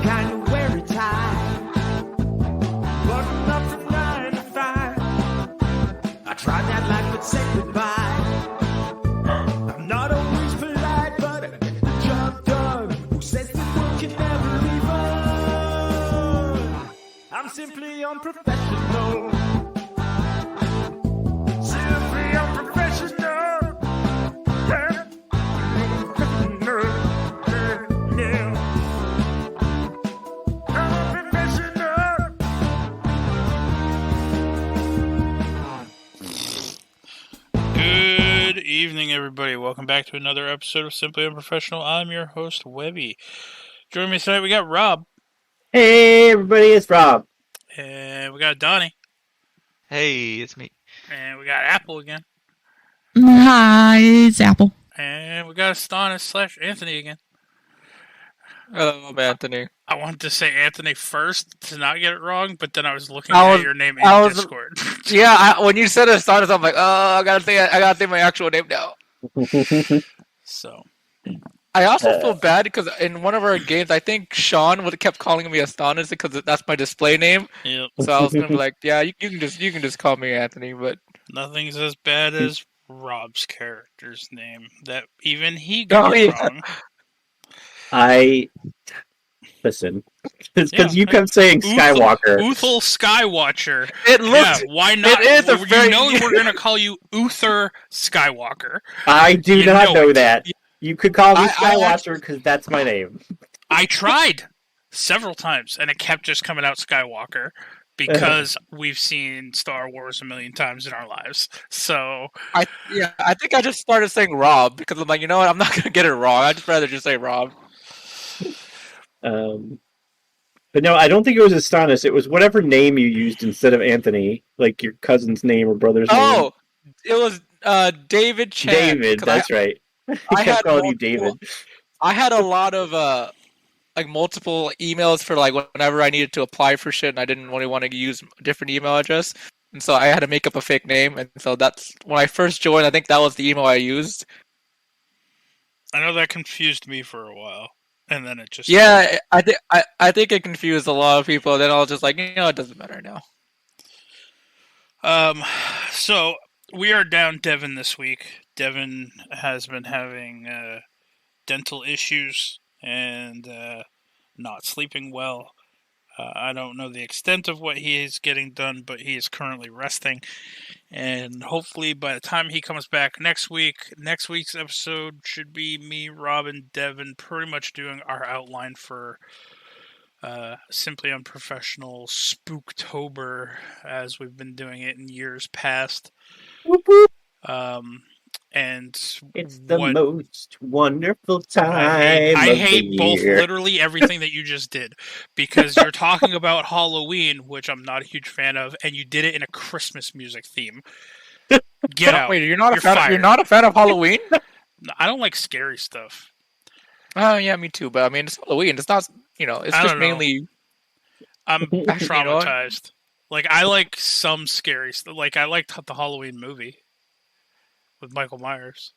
kind of wear a tie. Button up from 9 to 5. I tried that life but said goodbye. I'm not always polite, but I get the job done. Who says the world can never be fun? I'm simply unprofessional. Simply unprofessional. Good evening, everybody. Welcome back to another episode of Simply Unprofessional. I'm your host, Webby. Joining me tonight, we got Rob. Hey, everybody, it's Rob. And we got Donnie. Hey, it's me. And we got Apple again. Hi, it's Apple. And we got Astonis / Anthony again. Hello, I'm Anthony. I wanted to say Anthony first to not get it wrong, but then I was looking at your name in Discord. Yeah, when you said Astonis, I'm like, oh, I gotta say my actual name now. So, I also feel bad because in one of our games, I think Sean would have kept calling me Astonis because that's my display name. yep. So I was gonna be like, yeah, you can just call me Anthony, but Nothing's as bad as Rob's character's name that even he got wrong. Listen, it's because you kept saying Skywalker. Uthel Skywatcher. it looks. Yeah, why not? It is a very. We're gonna call you Uther Skywalker. I do not know it. that. You could call me Skywatcher because that's my name. I tried several times, and it kept just coming out Skywalker because we've seen Star Wars a million times in our lives. So I think I just started saying Rob because I'm like, you know what? I'm not gonna get it wrong. I'd just rather just say Rob. But no, I don't think it was Astonis. It was whatever name you used instead of Anthony, like your cousin's name or brother's name. Oh, it was David Chan. David, that's right. I kept calling you David. I had a lot of multiple emails for like whenever I needed to apply for shit, and I didn't really want to use a different email address, and so I had to make up a fake name. And so that's when I first joined. I think that was the email I used. I know that confused me for a while. And then it just I think it confused a lot of people. Then I was just like, it doesn't matter now. So we are down Devin this week. Devin has been having dental issues and not sleeping well. I don't know the extent of what he is getting done, but he is currently resting. And hopefully by the time he comes back next week's episode should be me, Rob, and Devin pretty much doing our outline for Simply Unprofessional Spooktober as we've been doing it in years past. Whoop, whoop. And it's the most wonderful time. I hate both literally everything that you just did because you're talking about Halloween, which I'm not a huge fan of, and you did it in a Christmas music theme. Get out! Wait, you're not a fan of Halloween? I don't like scary stuff. Oh yeah, me too. But I mean, it's Halloween. It's not. It's just mainly. I'm traumatized. Like I like some scary stuff. Like I liked the Halloween movie with Michael Myers.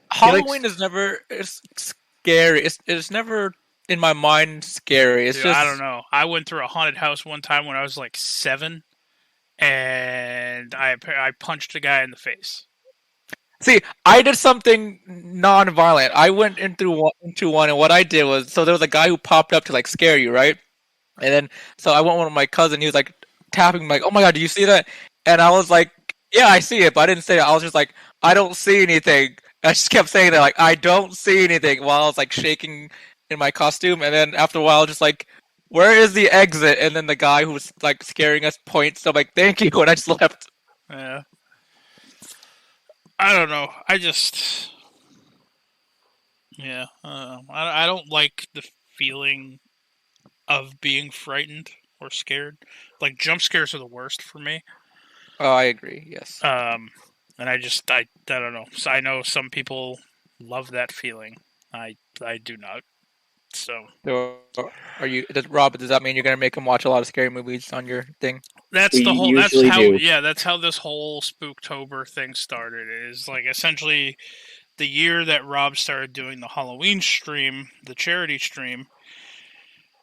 Halloween is never scary. It's never in my mind scary. It's just I don't know. I went through a haunted house one time when I was like 7, and I punched a guy in the face. See, I did something non-violent. I went into one, and what I did was, so there was a guy who popped up to like scare you, right? And then so I went with my cousin. He was like tapping me, like, "Oh my god, do you see that?" And I was like, "Yeah, I see it," but I didn't say it. I was just like, "I don't see anything." I just kept saying that, like, "I don't see anything," while I was like shaking in my costume. And then after a while, just like, "Where is the exit?" And then the guy who was like scaring us points. So I'm like, "Thank you," and I just left. Yeah. I don't know. I just, I don't like the feeling of being frightened or scared. Like jump scares are the worst for me. Oh, I agree. Yes. And I don't know. So I know some people love that feeling. I do not. So are you, Rob? Does that mean you're gonna make him watch a lot of scary movies on your thing? That's how that's how this whole Spooktober thing started. Is like essentially the year that Rob started doing the Halloween stream, the charity stream.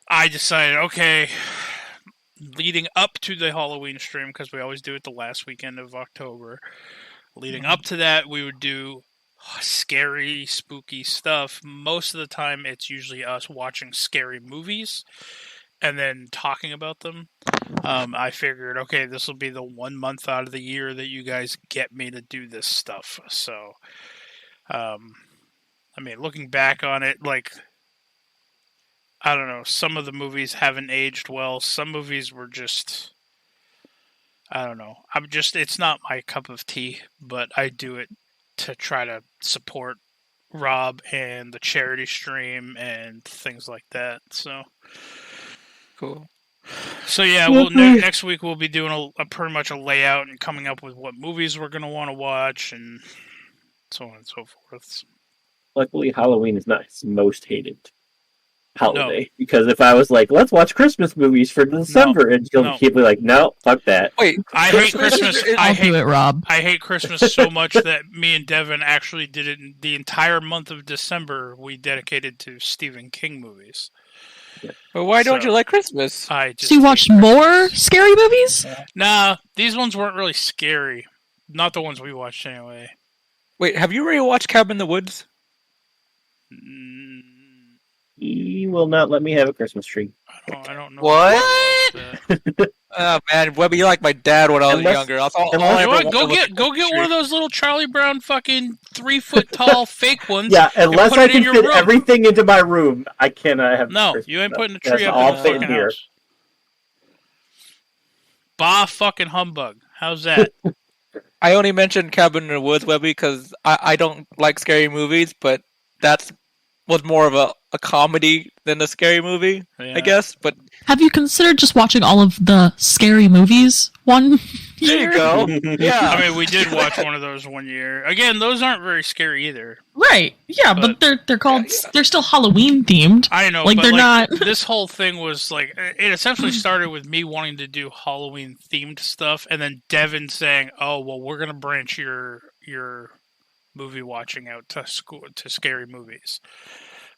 I decided, okay, leading up to the Halloween stream, because we always do it the last weekend of October, leading up to that, we would do scary, spooky stuff. Most of the time, it's usually us watching scary movies and then talking about them. I figured, okay, this will be the 1 month out of the year that you guys get me to do this stuff. So, I mean, looking back on it, like, I don't know, some of the movies haven't aged well. Some movies were just, I don't know. It's not my cup of tea, but I do it to try to support Rob and the charity stream and things like that. So, Cool. yeah, next week we'll be doing a pretty much a layout and coming up with what movies we're gonna want to watch and so on and so forth. Luckily, Halloween is not his most hated holiday, because if I was like, let's watch Christmas movies for December, and he'll keep me like, no, fuck that. Wait, I hate Christmas. I'll do it, Rob. I hate Christmas so much that me and Devin actually did it the entire month of December. We dedicated to Stephen King movies. But why don't you like Christmas? So you watched more scary movies? Nah, these ones weren't really scary. Not the ones we watched anyway. Wait, have you already watched Cabin in the Woods? He will not let me have a Christmas tree. I don't know. What? Oh man, Webby, you're like my dad when I was younger. Go get one of those little Charlie Brown fucking 3 foot tall fake ones. Yeah, unless I can fit everything into my room, I cannot have. No, you ain't putting a tree up in the fucking house. Bah fucking humbug. How's that? I only mentioned Cabin in the Woods, Webby, because I don't like scary movies, but that was more of a comedy than a scary movie, I guess. But have you considered just watching all of the scary movies one There year? you go. Yeah. I mean, we did watch one of those one year. Again, those aren't very scary either. Right. Yeah, but they're called they're still Halloween themed. I know, like but they're not. This whole thing was like it essentially started with me wanting to do Halloween themed stuff, and then Devin saying, "Oh, well, we're gonna branch your movie watching out to scary movies."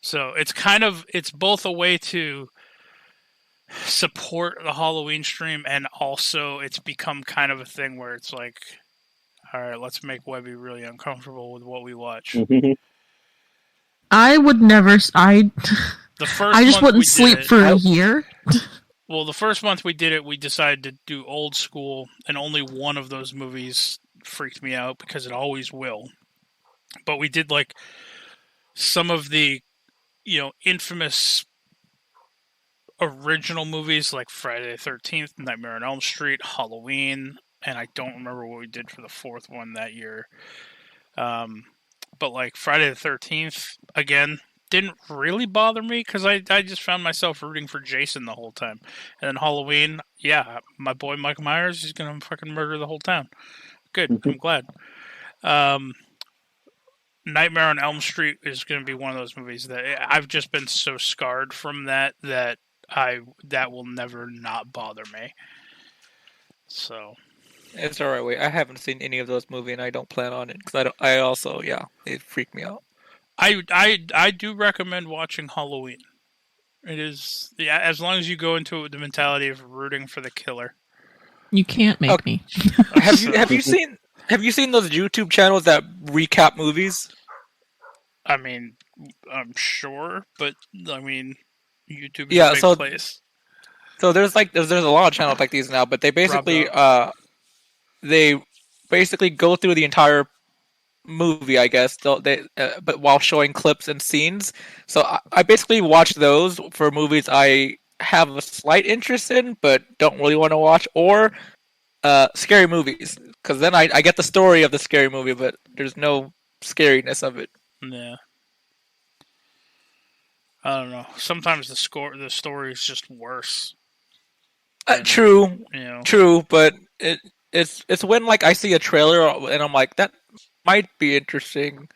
So it's both a way to support the Halloween stream, and also it's become kind of a thing where it's like, all right, let's make Webby really uncomfortable with what we watch. I would never. I just wouldn't sleep for a year. Well, the first month we did it, we decided to do old school, and only one of those movies freaked me out because it always will. But we did like some of the, infamous original movies like Friday the 13th, Nightmare on Elm Street, Halloween, and I don't remember what we did for the fourth one that year. But like Friday the 13th, again, didn't really bother me because I just found myself rooting for Jason the whole time. And then Halloween, yeah, my boy Mike Myers is going to fucking murder the whole town. Good, I'm glad. Nightmare on Elm Street is going to be one of those movies that I've just been so scarred from that will never not bother me. So it's all right. Wait, I haven't seen any of those movies, and I don't plan on it because I also it freaked me out. I do recommend watching Halloween. It is as long as you go into it with the mentality of rooting for the killer. You can't make me. Have you seen those YouTube channels that recap movies? I mean, I'm sure, but I mean, YouTube is a big place. So there's a lot of channels like these now, but they basically go through the entire movie, I guess. But while showing clips and scenes. So I basically watch those for movies I have a slight interest in, but don't really want to watch, or scary movies, because then I get the story of the scary movie, but there's no scariness of it. Yeah. I don't know. Sometimes the story is just worse. True, true, but it's when like I see a trailer and I'm like, that might be interesting,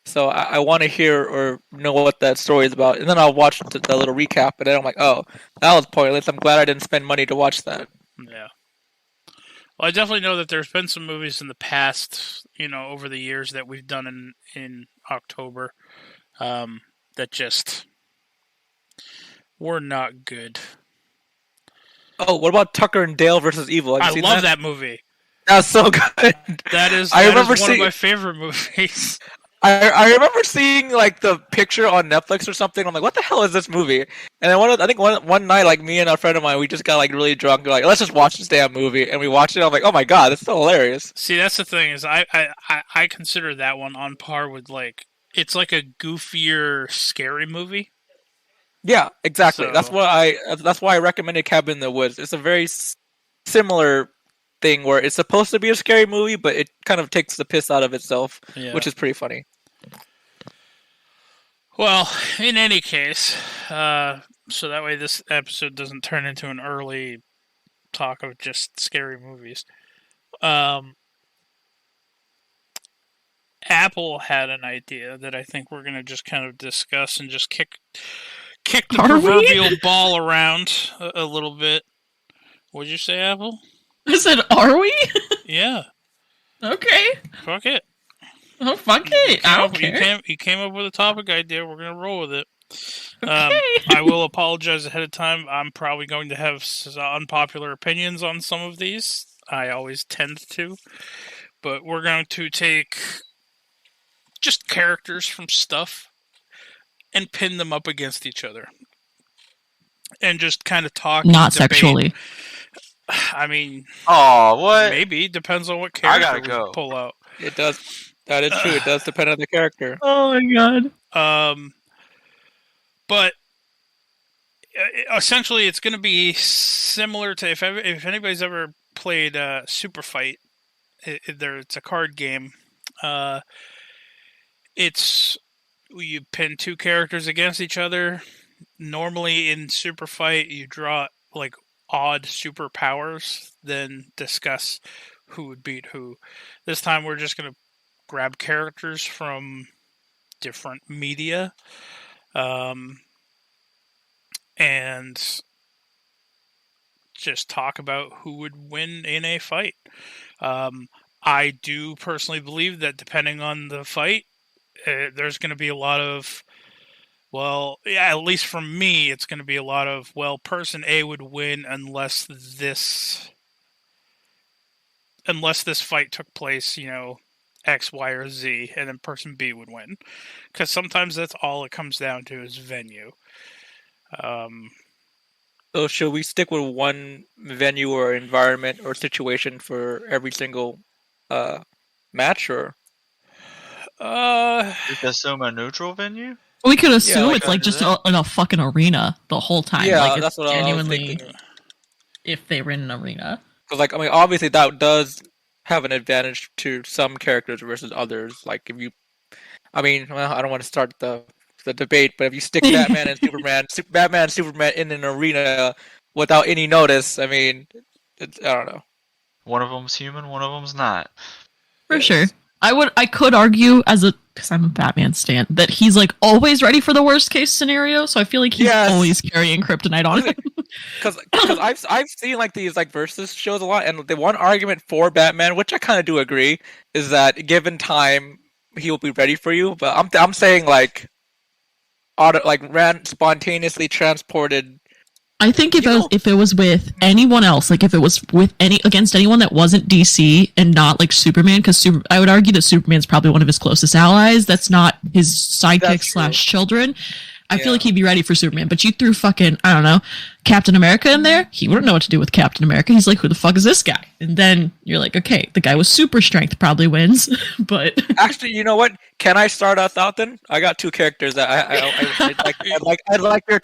so I want to hear or know what that story is about, and then I'll watch the little recap, and then I'm like, oh, that was pointless. I'm glad I didn't spend money to watch that. Yeah. Well, I definitely know that there's been some movies in the past, over the years that we've done in October, that just were not good. Oh, what about Tucker and Dale versus Evil? I love that movie. That's so good. That is one of my favorite movies. I remember seeing like the picture on Netflix or something. I'm like, what the hell is this movie? And then one night, like me and a friend of mine, we just got like really drunk. We're like, let's just watch this damn movie. And we watched it. I'm like, oh my god, that's so hilarious. See, that's the thing is I consider that one on par with like it's like a goofier scary movie. Yeah, exactly. So... That's why I recommended Cabin in the Woods. It's a very similar thing where it's supposed to be a scary movie, but it kind of takes the piss out of itself, which is pretty funny. Well, in any case, so that way this episode doesn't turn into an early talk of just scary movies. Apple had an idea that I think we're going to just kind of discuss and just kick the proverbial ball around a little bit. What'd you say, Apple? I said, are we? Yeah. Okay. Fuck it. Oh, fuck it. I don't care. You came up with a topic idea. We're going to roll with it. Okay. I will apologize ahead of time. I'm probably going to have unpopular opinions on some of these. I always tend to. But we're going to take just characters from stuff and pin them up against each other. And just kind of talk. Not sexually. I mean, what? Maybe depends on what character we pull out. It does. That is true. It does depend on the character. Oh my god. But essentially, it's going to be similar to if anybody's ever played Super Fight. It's a card game. It's you pin two characters against each other. Normally in Super Fight, you draw like odd superpowers, then discuss who would beat who. This time we're just going to grab characters from different media and just talk about who would win in a fight. I do personally believe that depending on the fight, there's going to be a lot of at least for me, it's going to be a lot of, person A would win unless this fight took place, X, Y, or Z, and then person B would win. Because sometimes that's all it comes down to is venue. So should we stick with one venue or environment or situation for every single match, or? Just assume a neutral venue? We could assume it's like just in a fucking arena the whole time. Yeah, like, that's what genuinely, I was thinking. If they were in an arena. Because, obviously that does have an advantage to some characters versus others. Like, if you... I don't want to start the debate, but if you stick Batman and Superman in an arena without any notice, I don't know. One of them's human, one of them's not. For sure. I could argue because I'm a Batman stan, that he's like always ready for the worst case scenario. So I feel like he's always carrying kryptonite on him. Because I've seen like these like versus shows a lot, and the one argument for Batman, which I kind of do agree, is that given time he will be ready for you. But I'm saying like spontaneously transported. I think if it was with anyone else, like if it was with against anyone that wasn't DC and not like Superman, because I would argue that Superman's probably one of his closest allies. That's not his sidekick / children. I feel like he'd be ready for Superman, but you threw fucking, I don't know, Captain America in there, he wouldn't know what to do with Captain America. He's like, who the fuck is this guy? And then you're like, okay, the guy with super strength probably wins, but... Actually, you know what? Can I start us out then? I got two characters that I'd like your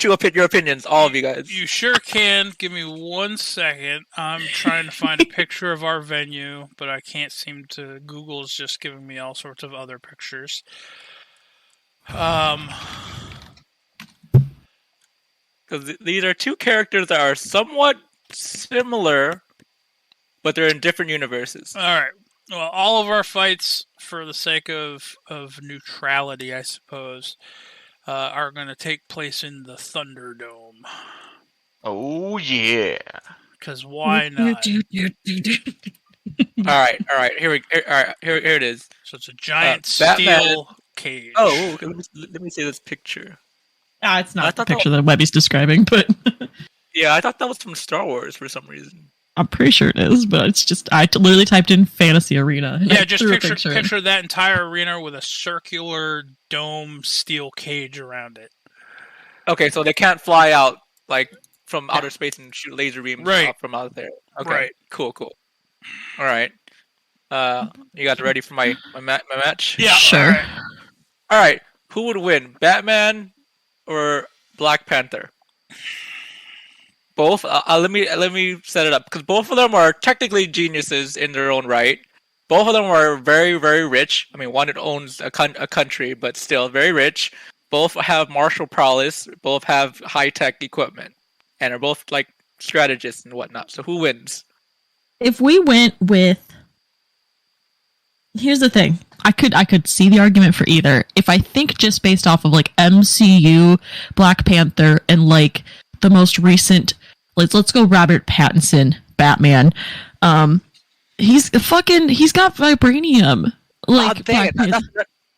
opinions, all of you guys. You sure can. Give me 1 second. I'm trying to find a picture of our venue, but I can't seem to... Google's just giving me all sorts of other pictures. Because these are two characters that are somewhat similar, but they're in different universes. All right. Well, all of our fights, for the sake of neutrality, I suppose, are going to take place in the Thunderdome. Oh, yeah. Because why not? All right. Here it is. So it's a giant steel cage. Oh, let me see this picture. It's not the thought picture that Webby's describing, but Yeah, I thought that was from Star Wars for some reason. I'm pretty sure it is. But it's just I literally typed in fantasy arena. And Yeah, I just threw a picture that entire arena with a circular dome steel cage around it. Okay, so they can't fly out like from outer space and shoot laser beams from out there. Okay, Right. Cool. All right. You guys ready for my match? Yeah, Sure. All right. Who would win, Batman or Black Panther? Both. Let me set it up because both of them are technically geniuses in their own right. Both of them are very, very rich. I mean, one owns a country, but still very rich. Both have martial prowess. Both have high tech equipment, and are both like strategists and whatnot. So who wins? If we went with, here's the thing, I could see the argument for either. If I think just based off of like MCU, Black Panther, and like the most recent, let's go Robert Pattinson, Batman. He's got vibranium. Like Dang it.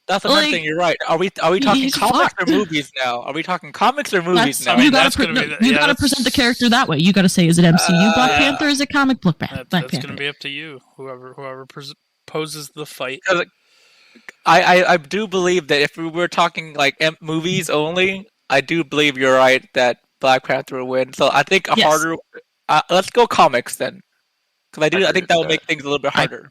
That's another thing. You're right. Are we talking comics or movies now? Are we talking comics or movies now? You gotta present the character that way. You gotta say, is it MCU Black Panther? Or is it comic book Black Panther? That's gonna be up to you. Whoever poses the fight. I do believe that if we were talking like movies only, I do believe you're right that Black Panther will win. So I think harder. Let's go comics then, because I think that will make things a little bit harder.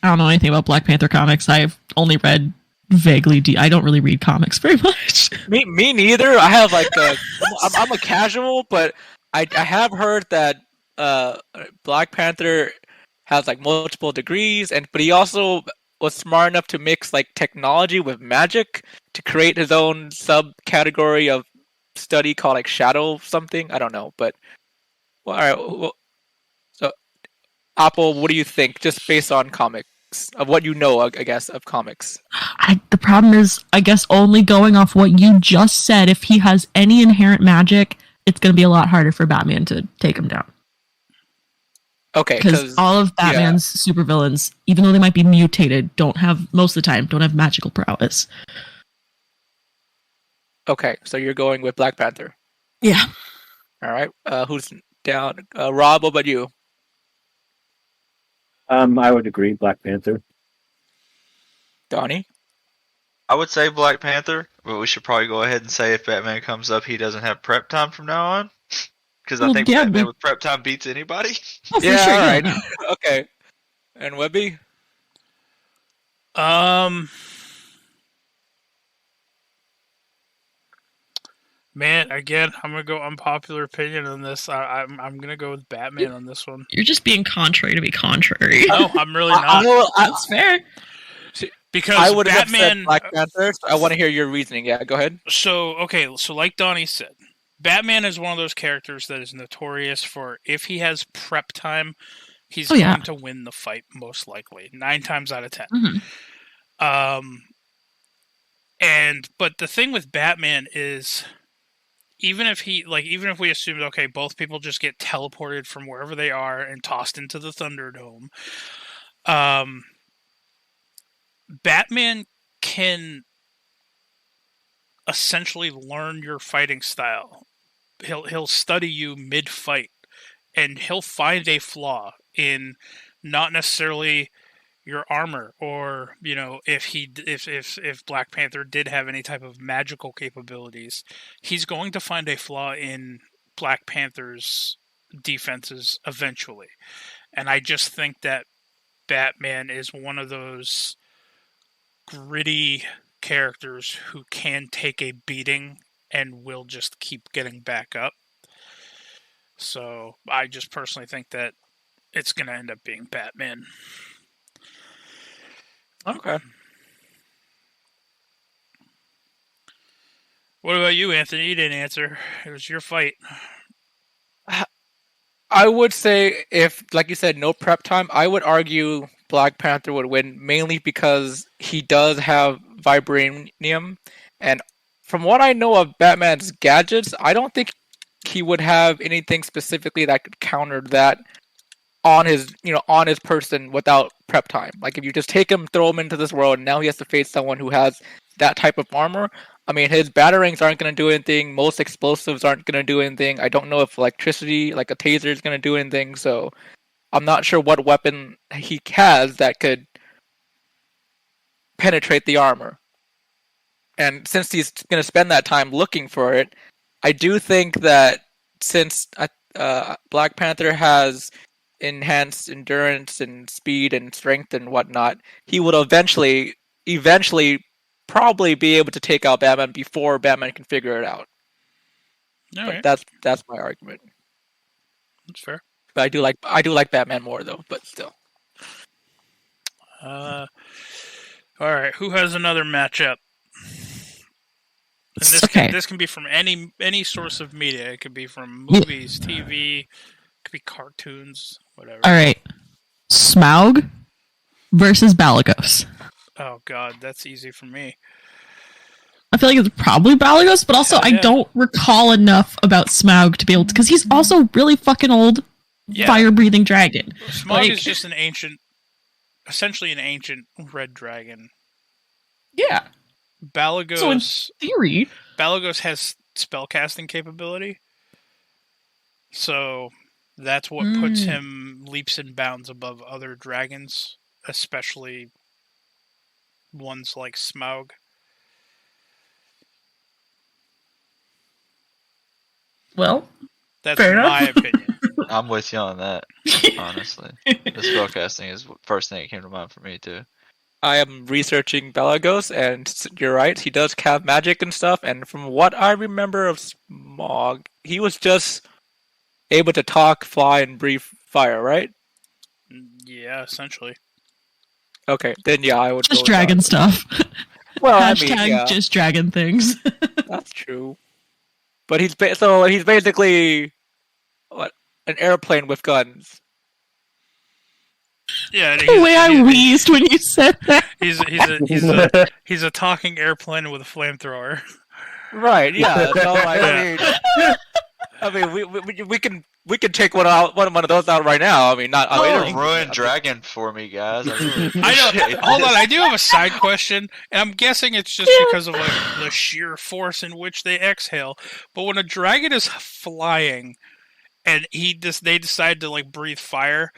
I don't know anything about Black Panther comics. I've only read vaguely. I don't really read comics very much. Me neither. I have like I'm a casual, but I have heard that Black Panther has like multiple degrees, but he also was smart enough to mix like technology with magic to create his own subcategory of study called like shadow something. I don't know, but all right. Well, so Apple, what do you think, just based on comics, of what you know, I guess, of comics? The problem is, I guess, only going off what you just said, if he has any inherent magic, it's going to be a lot harder for Batman to take him down. Okay, because all of Batman's supervillains, even though they might be mutated, most of the time don't have magical prowess. Okay, so you're going with Black Panther. Yeah. All right. Who's down? Rob, what about you? I would agree, Black Panther. Donnie? I would say Black Panther, but we should probably go ahead and say if Batman comes up, he doesn't have prep time from now on. Because I think Batman with prep time beats anybody. Oh, for sure. All right. Okay. And Webby? Man, again, I'm gonna go unpopular opinion on this. I'm gonna go with Batman on this one. You're just being contrary to be contrary. No, I'm really not. That's fair. Because I would have Batman, said Black Panther. So I want to hear your reasoning. Yeah, go ahead. So like Donnie said, Batman is one of those characters that is notorious for, if he has prep time, he's going to win the fight, most likely 9 times out of 10. Mm-hmm. But the thing with Batman is, even if we assumed, okay, both people just get teleported from wherever they are and tossed into the Thunderdome, Batman can essentially learn your fighting style. He'll study you mid-fight, and he'll find a flaw in not necessarily your armor, or if Black Panther did have any type of magical capabilities, he's going to find a flaw in Black Panther's defenses eventually. And I just think that Batman is one of those gritty characters who can take a beating and will just keep getting back up. So I just personally think that it's going to end up being Batman. Okay. What about you, Anthony? You didn't answer. It was your fight. I would say, if, like you said, no prep time, I would argue Black Panther would win, mainly because he does have vibranium, and from what I know of Batman's gadgets, I don't think he would have anything specifically that could counter that on his person without prep time. Like, if you just take him, throw him into this world, and now he has to face someone who has that type of armor, I mean, his batarangs aren't going to do anything. Most explosives aren't going to do anything. I don't know if electricity, like a taser, is going to do anything. So I'm not sure what weapon he has that could penetrate the armor. And since he's going to spend that time looking for it, I do think that since Black Panther has enhanced endurance and speed and strength and whatnot, he would eventually probably be able to take out Batman before Batman can figure it out. All right. That's my argument. That's fair. But I do like Batman more though, but still. All right, who has another matchup? And this can be from any source of media. It could be from movies, TV, it could be cartoons, whatever. All right, Smaug versus Balagos. Oh God, that's easy for me. I feel like it's probably Balagos, but also I don't recall enough about Smaug to be able to, because he's also really fucking old, fire-breathing dragon. Smaug is just essentially an ancient red dragon. Yeah. Balagos, so in theory, Balagos has spellcasting capability, so that's what puts him leaps and bounds above other dragons, especially ones like Smaug. Well, that's my opinion. I'm with you on that, honestly. The spellcasting is the first thing that came to mind for me, too. I am researching Balagos, and you're right, he does have magic and stuff, and from what I remember of Smaug, he was just able to talk, fly, and breathe fire, right? Yeah, essentially. Okay, then yeah, I would just go dragon stuff. Well, Hashtag just dragon things. That's true. But he's basically what, an airplane with guns. Yeah, the way I wheezed when you said that. He's a talking airplane with a flamethrower. Right. Yeah. So I mean, we can take one of those out right now. I mean, not. Way to ruin Dragon for me, guys. I know. Hold on, I do have a side question, and I'm guessing it's just because of like the sheer force in which they exhale. But when a dragon is flying, and they decide to like breathe fire.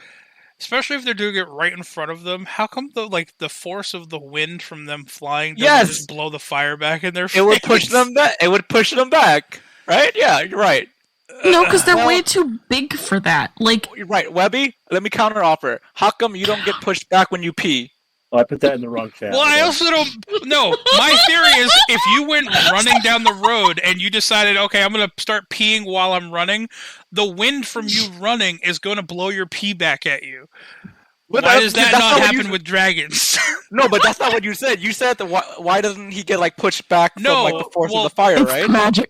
Especially if they're doing it right in front of them, how come the force of the wind from them flying doesn't just blow the fire back in their face? It would push them back. It would push them back, right? Yeah, you're right. No, because they're way too big for that. Like, you're right, Webby. Let me counter offer. How come you don't get pushed back when you pee? Oh, I put that in the wrong chat. Well, I also don't. No, my theory is if you went running down the road and you decided, okay, I'm going to start peeing while I'm running, the wind from you running is going to blow your pee back at you. But why does that not happen with dragons? No, but that's not what you said. You said that why doesn't he get like pushed back from like the force of the fire, right? Magic.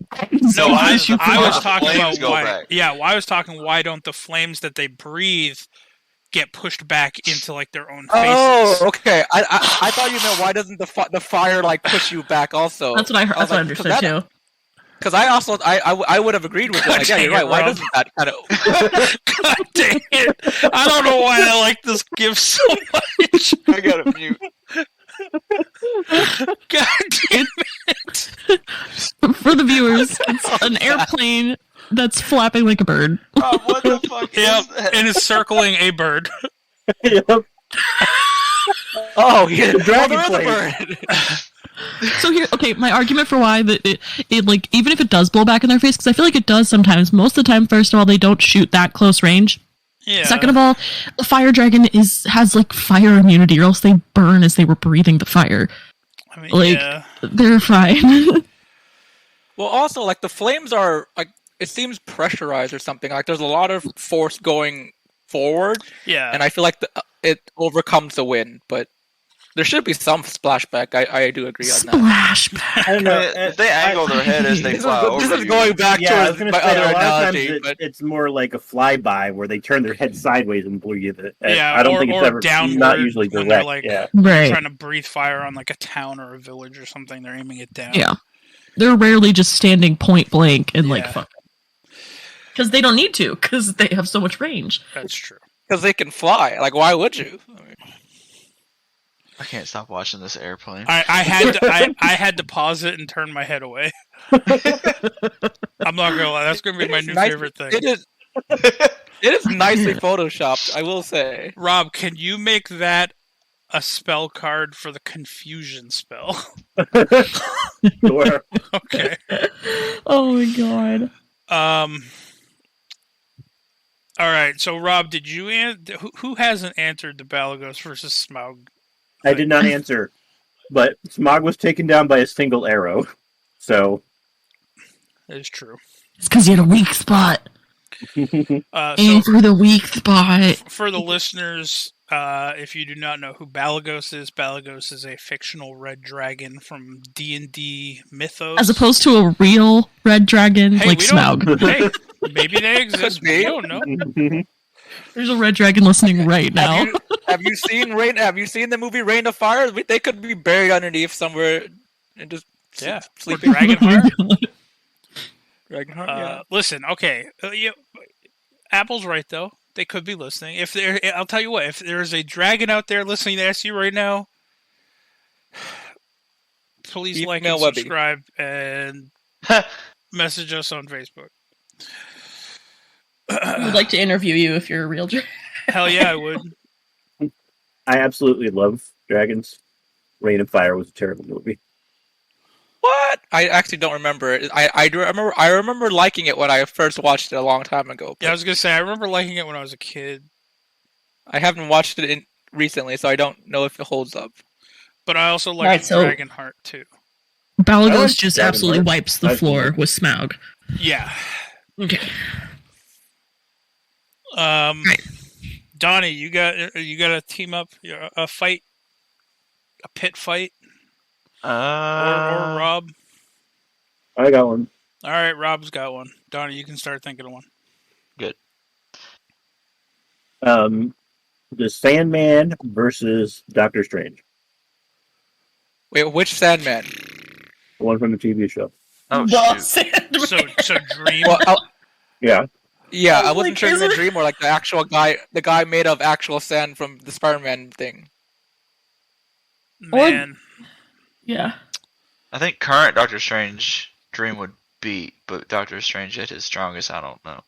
No, I was talking about why. Yeah, I was talking why don't the flames that they breathe get pushed back into like their own faces? Oh, okay. I thought you meant why doesn't the fire like push you back also? That's what I heard. That's what I understood too. Because I would have agreed with it. Like, yeah, you're right. Why doesn't that kind of? God dang it! I don't know why I like this gift so much. I gotta mute. God damn it! For the viewers, it's an airplane that's flapping like a bird. Oh, what the fuck is that? And it's circling a bird. Yep. Oh, yeah, dragon bird. So here, okay, my argument for why it like, even if it does blow back in their face, because I feel like it does sometimes. Most of the time, first of all, they don't shoot that close range. Yeah. Second of all, the fire dragon has like fire immunity, or else they burn as they were breathing the fire. I mean, like they're fine. Well, also like the flames are like it seems pressurized or something. Like there's a lot of force going forward. Yeah. And I feel like it overcomes the wind, but there should be some splashback. I do agree on that. Splashback. I don't know. They angle their head as they fly over. This is going back to my other analogy. But it's more like a flyby where they turn their head sideways and blow you. I don't think it's ever downward, not usually direct. They're like right. trying to breathe fire on like a town or a village or something. They're aiming it down. Yeah. They're rarely just standing point blank and like fuck. Because they don't need to, because they have so much range. That's true. Because they can fly. Like, why would you? I mean... I can't stop watching this airplane. I had to pause it and turn my head away. I'm not gonna lie, that's gonna be my new favorite thing. It is. It is nicely photoshopped, I will say. Rob, can you make that a spell card for the confusion spell? Sure. Okay. Oh my god. All right. So, Rob, did you who hasn't answered the Balagos versus Smaug? I did not answer, but Smog was taken down by a single arrow. So That is true. It's because you had a weak spot. Aim for the weak spot. For the listeners, if you do not know who Balagos is a fictional red dragon from D&D mythos. As opposed to a real red dragon like Smaug. Hey, maybe they exist. We don't know. There's a red dragon listening right now. Have you seen Rain? Have you seen the movie Rain of Fire? They could be buried underneath somewhere and just sleeping. Dragonheart. Dragonheart. Yeah. Listen, okay. Apple's right though. They could be listening. I'll tell you what. If there's a dragon out there listening to SU right now, please like and Webby. Subscribe and message us on Facebook. I'd like to interview you if you're a real dragon. Hell yeah, I would. I absolutely love dragons. Rain of Fire was a terrible movie. What? I actually don't remember it. I remember liking it when I first watched it a long time ago. Yeah, I was gonna say I remember liking it when I was a kid. I haven't watched it recently, so I don't know if it holds up. But I also like Dragonheart too. Balagos just absolutely wipes the floor with Smaug. Yeah. Okay. Right. Donnie, you got a team up, a fight, a pit fight, or Rob. I got one. All right, Rob's got one. Donnie, you can start thinking of one. Good. The Sandman versus Doctor Strange. Wait, which Sandman? The one from the TV show. Oh, So Dream. Well, Yeah. yeah, I wasn't sure if it was a dream or like the actual guy, the guy made of actual sand from the Spider-Man thing. Man. Yeah. I think current Doctor Strange Dream would beat, but Doctor Strange at his strongest, I don't know.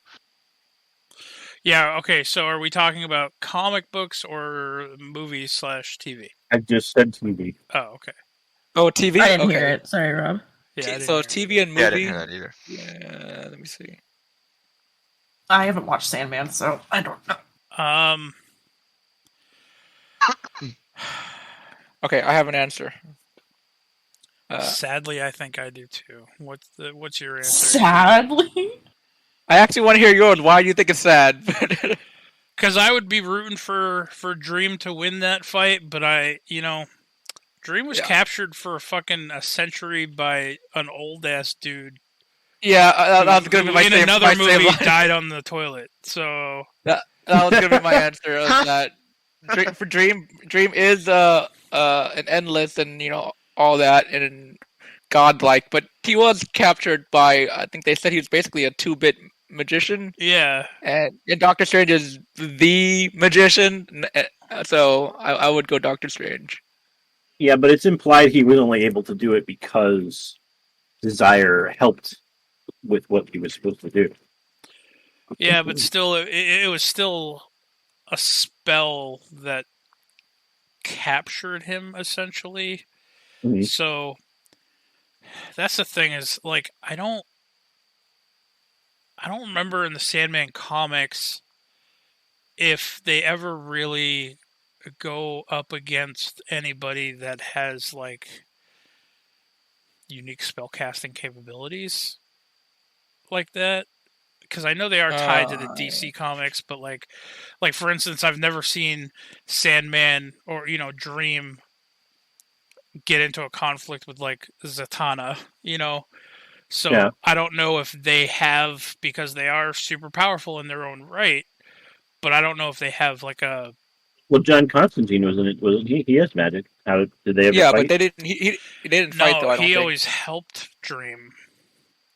Yeah, okay, so are we talking about comic books or movies / TV? I just said TV. Oh, okay. Oh, TV? I didn't hear it. Sorry, Rob. Yeah, So TV and movie? Yeah, I didn't hear that either. Yeah, let me see. I haven't watched Sandman, so I don't know. Okay, I have an answer. Sadly, I think I do too. What's your answer? Sadly? I actually want to hear yours. Why do you think it's sad? Because I would be rooting for Dream to win that fight, but Dream was captured for a century by an old ass dude. Yeah, that was gonna be my in same, another my movie same line. died on the toilet. So that was gonna be my answer. Of that for Dream is an endless and all that and godlike, but he was captured by, I think they said he was basically a 2-bit magician. yeah, And Doctor Strange is the magician, so I would go Doctor Strange. Yeah, but it's implied he was only able to do it because Desire helped with what he was supposed to do. yeah, but still, it was still a spell that captured him essentially. Mhm. So that's the thing is I don't remember in the Sandman comics if they ever really go up against anybody that has unique spellcasting capabilities like that. Because I know they are tied to the DC comics, but like for instance, I've never seen Sandman or Dream get into a conflict with Zatanna, So Yeah. I don't know if they have, because they are super powerful in their own right, but I don't know if they have a. Well, John Constantine was in it. He has magic. How did they ever Yeah, fight? but they didn't. He didn't fight though. I don't he think. always helped Dream.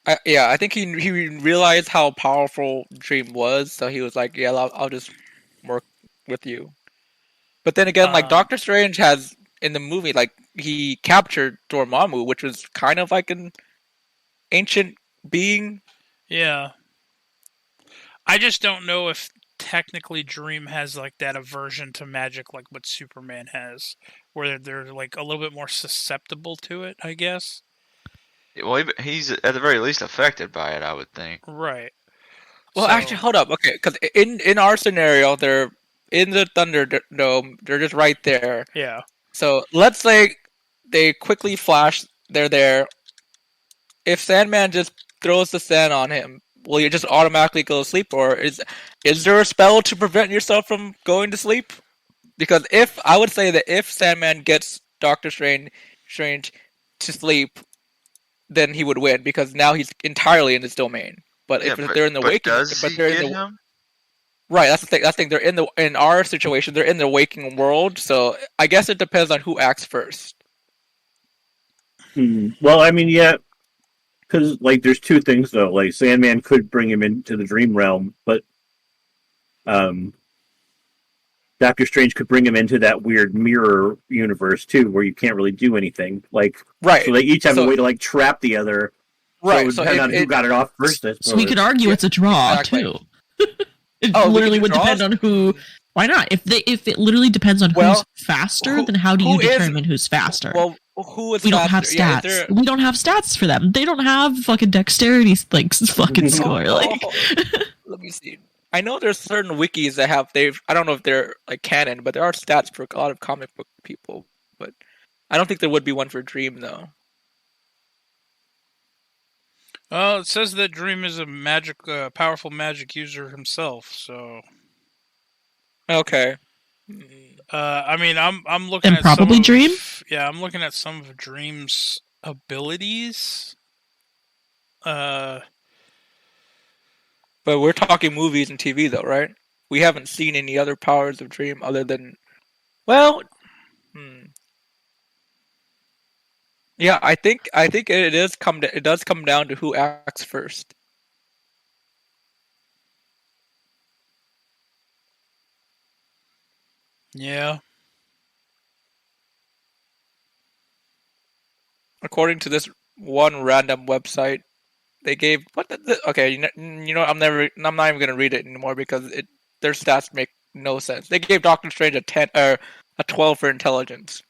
I think he realized how powerful Dream was, so he was like, "Yeah, I'll just work with you." But then again, Doctor Strange has in the movie, like he captured Dormammu, which was kind of like an ancient being. Yeah. I just don't know if technically Dream has like that aversion to magic like what Superman has, where they're like a little bit more susceptible to it, I guess. Well, he's at the very least affected by it, I would think. Right. Well, actually, hold up. Okay, because in our scenario, they're in the Thunderdome. They're just right there. Yeah. So let's say they quickly flash. They're there. If Sandman just throws the sand on him, will you just automatically go to sleep, or is there a spell to prevent yourself from going to sleep? Because I would say that if Sandman gets Doctor Strange to sleep, then he would win because now he's entirely in his domain. But if they're in the waking, him? Right, that's the thing. That's the thing. They're in our situation. They're in the waking world. So I guess it depends on who acts first. Well, I mean, yeah, because like there's two things though. Like Sandman could bring him into the dream realm, but Doctor Strange could bring him into that weird mirror universe too, where you can't really do anything. Like, right. So they each have a way to like trap the other. Right. So it would depend on who got it off first. So we could argue it's a draw too. It literally would depend on who. Why not? If it literally depends on who's faster, then how do you determine who's faster? Well, who is we faster? Don't have stats. We don't have stats for them. They don't have fucking dexterity fucking score. Like, let me see. I know there's certain wikis that have I don't know if they're like canon, but there are stats for a lot of comic book people. But I don't think there would be one for Dream though. Well, it says that Dream is a powerful magic user himself. So, okay. I mean, I'm looking and at probably Dream. Yeah, I'm looking at some of Dream's abilities. But we're talking movies and TV, though, right? We haven't seen any other powers of Dream other than, well, yeah. I think it does come down to who acts first. Yeah. According to this one random website, they gave okay. You know, I'm not even gonna read it anymore because their stats make no sense. They gave Doctor Strange a 10 or a 12 for intelligence.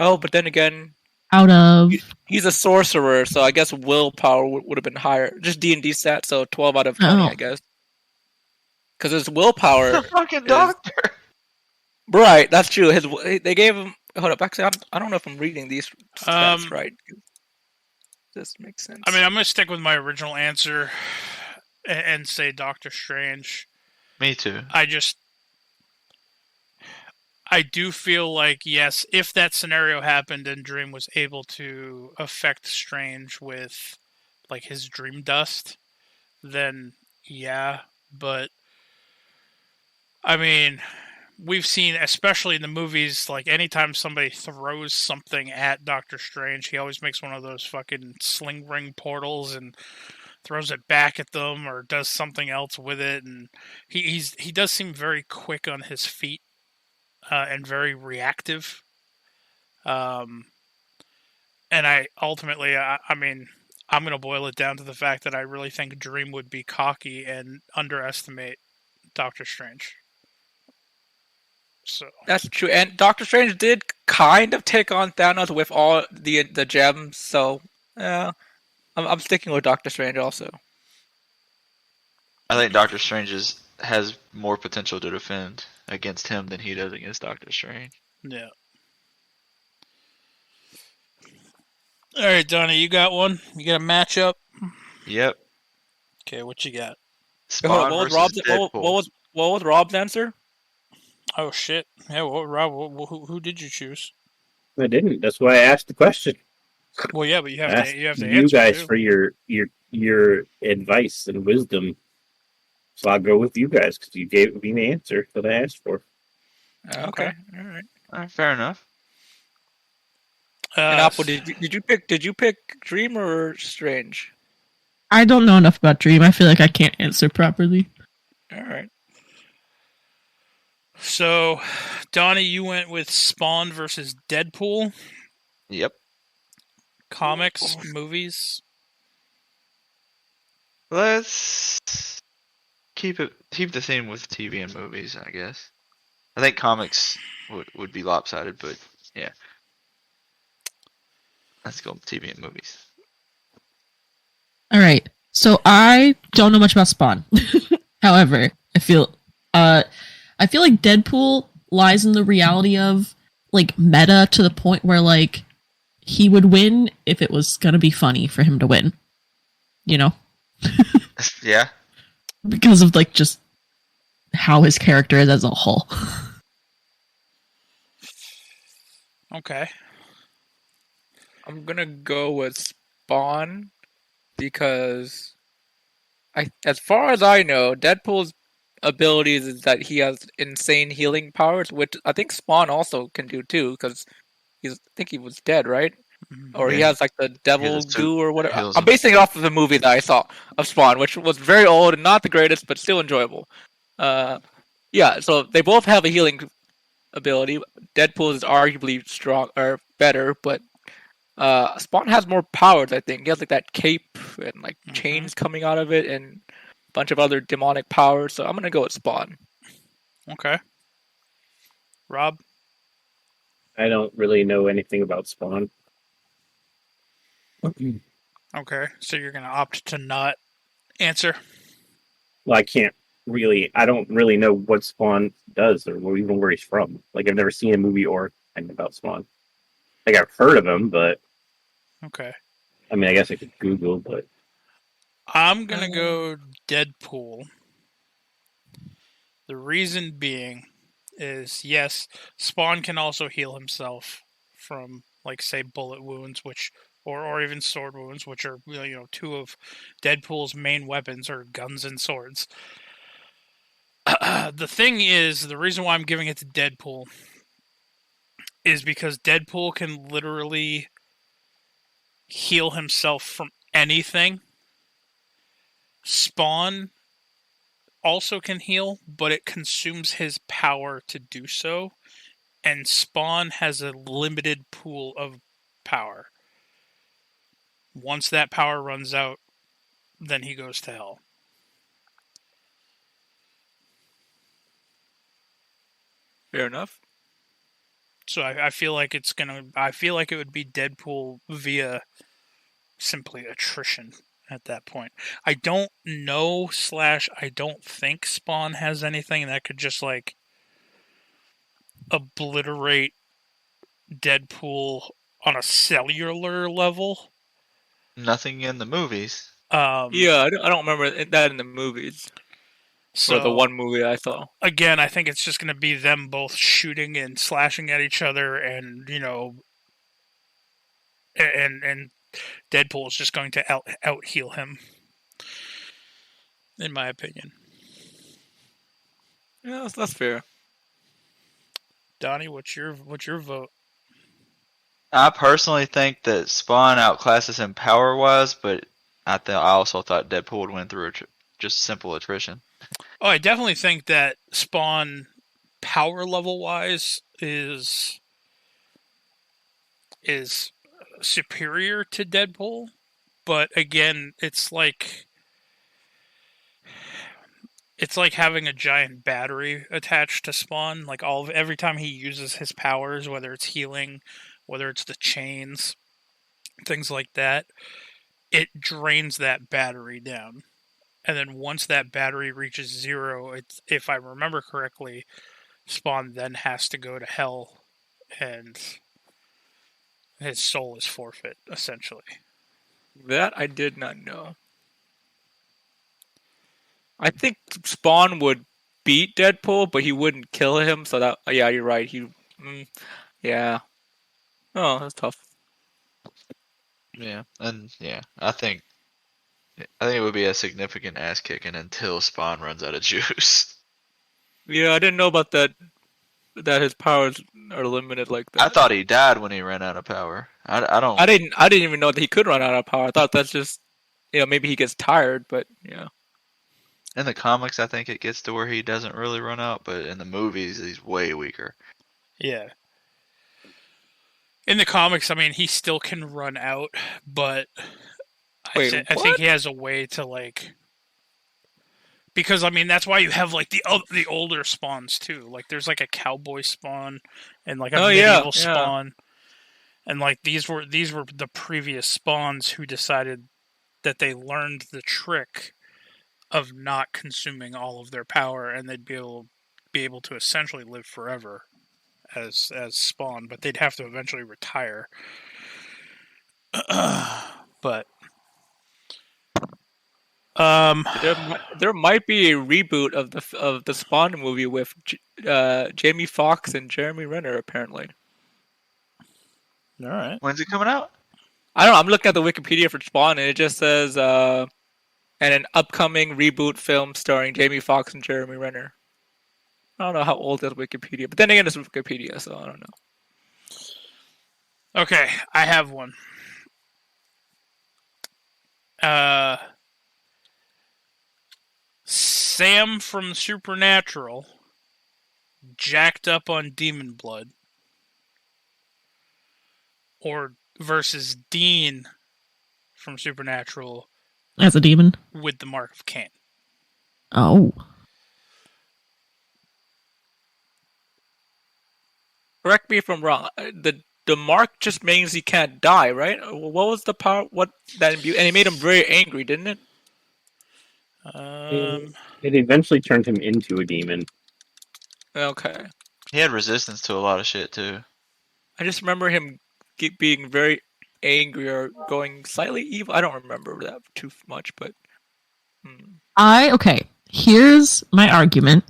Oh, but then again, he's a sorcerer, so I guess willpower would have been higher. Just D&D stats, so 12 out of 20, I guess. Because his willpower. The fucking doctor. Right, that's true. They gave him. Hold up, actually, I don't know if I'm reading these stats right. This makes sense. I mean, I'm going to stick with my original answer and say Doctor Strange. Me too. I do feel like, yes, if that scenario happened and Dream was able to affect Strange with, like, his dream dust, then, yeah. But, I mean, we've seen, especially in the movies, like, anytime somebody throws something at Doctor Strange, he always makes one of those fucking sling ring portals and throws it back at them or does something else with it. And he does seem very quick on his feet. And very reactive. And I ultimately, I mean, I'm going to boil it down to the fact that I really think Dream would be cocky and underestimate Doctor Strange. So that's true. And Doctor Strange did kind of take on Thanos with all the gems. So, yeah, I'm sticking with Doctor Strange also. I think Doctor Strange has more potential to defend against him than he does against Doctor Strange. Yeah. All right, Donnie, you got one? You got a matchup? Yep. Okay, what you got? Spawn what versus Deadpool. was Rob's answer? Oh shit! Yeah, Rob, who did you choose? I didn't. That's why I asked the question. Well, yeah, but you have to answer. You guys too. for your advice and wisdom. So I'll go with you guys because you gave me the answer that I asked for. Okay. All right. Fair enough. And Apple, did you pick Dream or Strange? I don't know enough about Dream. I feel like I can't answer properly. All right. So, Donnie, you went with Spawn versus Deadpool. Yep. Comics, movies. Let's keep the theme with TV and movies, I guess. I think comics would be lopsided, but yeah. Let's go with TV and movies. All right. So I don't know much about Spawn. However, I feel like Deadpool lies in the reality of like meta to the point where like he would win if it was gonna be funny for him to win. You know? Yeah. Because of like just how his character is as a whole. Okay. I'm gonna go with Spawn because as far as I know, Deadpool's abilities is that he has insane healing powers, which I think Spawn also can do too, because I think he was dead, right? Or he has like the devil goo or whatever. I'm basing it off of the movie that I saw of Spawn, which was very old and not the greatest, but still enjoyable. Yeah, so they both have a healing ability. Deadpool is arguably strong or better, but Spawn has more powers. I think he has like that cape and like chains coming out of it, and a bunch of other demonic powers. So I'm gonna go with Spawn. Okay. Rob? I don't really know anything about Spawn. Okay, so you're going to opt to not answer? Well, I don't really know what Spawn does or even where he's from. Like, I've never seen a movie or anything about Spawn. Like, I've heard of him, but... Okay. I mean, I guess I could Google, but... I'm going to go Deadpool. The reason being is, yes, Spawn can also heal himself from, like, say, bullet wounds, which... Or even sword wounds, which are two of Deadpool's main weapons are guns and swords. The thing is, the reason why I'm giving it to Deadpool is because Deadpool can literally heal himself from anything. Spawn also can heal, but it consumes his power to do so, and Spawn has a limited pool of power. Once that power runs out, then he goes to hell. Fair enough. So I feel like I feel like it would be Deadpool via simply attrition at that point. I don't know / I don't think Spawn has anything that could just like obliterate Deadpool on a cellular level. Nothing in the movies. Yeah, I don't remember that in the movies. So the one movie I saw. Again, I think it's just going to be them both shooting and slashing at each other, and and Deadpool is just going to out heal him, in my opinion. Yeah, that's fair. Donnie, what's your vote? I personally think that Spawn outclasses him power-wise, but I also thought Deadpool would win through just simple attrition. Oh, I definitely think that Spawn, power level wise, is superior to Deadpool, but again, it's like having a giant battery attached to Spawn. Like every time he uses his powers, whether it's healing, whether it's the chains, things like that, it drains that battery down. And then once that battery reaches zero, if I remember correctly, Spawn then has to go to hell, and his soul is forfeit, essentially. That I did not know. I think Spawn would beat Deadpool, but he wouldn't kill him. So that, yeah, you're right. Yeah. Oh, that's tough. Yeah, and yeah, I think it would be a significant ass kicking until Spawn runs out of juice. Yeah, I didn't know about that. That his powers are limited like that. I thought he died when he ran out of power. I don't. I didn't even know that he could run out of power. I thought that's just maybe he gets tired, but yeah. In the comics, I think it gets to where he doesn't really run out, but in the movies, he's way weaker. Yeah. In the comics, I mean, he still can run out, but Wait, I think he has a way to like. Because I mean, that's why you have like the older spawns too. Like, there's like a cowboy spawn and like a medieval spawn, and like these were the previous spawns who decided that they learned the trick of not consuming all of their power, and they'd be able to essentially live forever as spawn, but they'd have to eventually retire. But there might be a reboot of the Spawn movie with Jamie Foxx and Jeremy Renner apparently. All right. When's it coming out? I don't know. I'm looking at the Wikipedia for Spawn, and it just says and an upcoming reboot film starring Jamie Foxx and Jeremy Renner. I don't know how old is Wikipedia, but then again, it's Wikipedia, so I don't know. Okay, I have one. Sam from Supernatural, jacked up on demon blood, or versus Dean from Supernatural as a demon with the Mark of Cain. Oh. Correct me if I'm wrong. The mark just means he can't die, right? What was the power? What that and it made him very angry, didn't it? It eventually turned him into a demon. Okay. He had resistance to a lot of shit too. I just remember him being very angry or going slightly evil. I don't remember that too much, but okay. Here's my argument.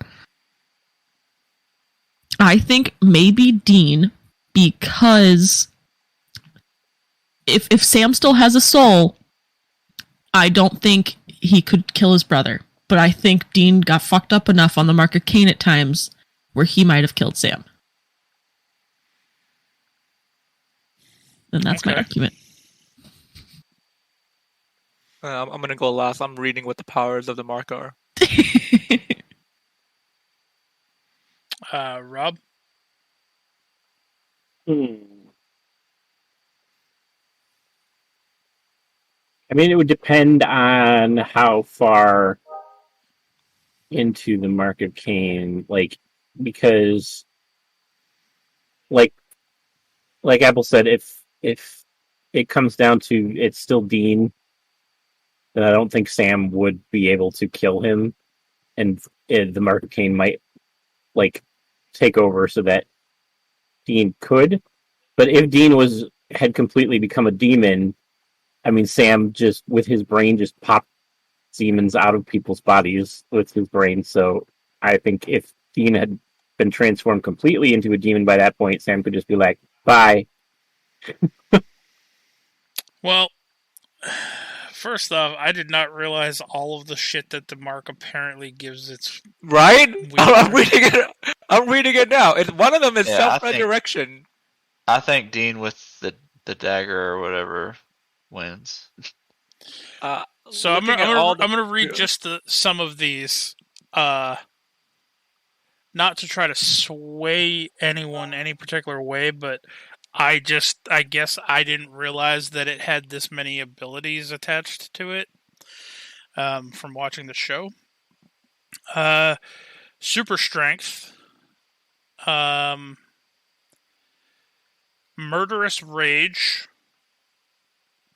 I think maybe Dean, because if Sam still has a soul, I don't think he could kill his brother. But I think Dean got fucked up enough on the Mark of Cain at times where he might have killed Sam. And that's my argument. I'm going to go last. I'm reading what the powers of the mark are. Rob? I mean, it would depend on how far into the Mark of Cain, because, like Apple said, if it comes down to it's still Dean, then I don't think Sam would be able to kill him, and the Mark of Cain might take over so that Dean could. But if Dean had completely become a demon, I mean, Sam just with his brain just popped demons out of people's bodies with his brain. So I think if Dean had been transformed completely into a demon by that point, Sam could just be like, bye. Well, first off, I did not realize all of the shit that the mark apparently gives its... Right? I'm reading it now. One of them is self-resurrection. I think Dean with the dagger or whatever wins. So I'm gonna read just some of these, not to try to sway anyone any particular way, but I guess I didn't realize that it had this many abilities attached to it from watching the show. Super strength, murderous rage,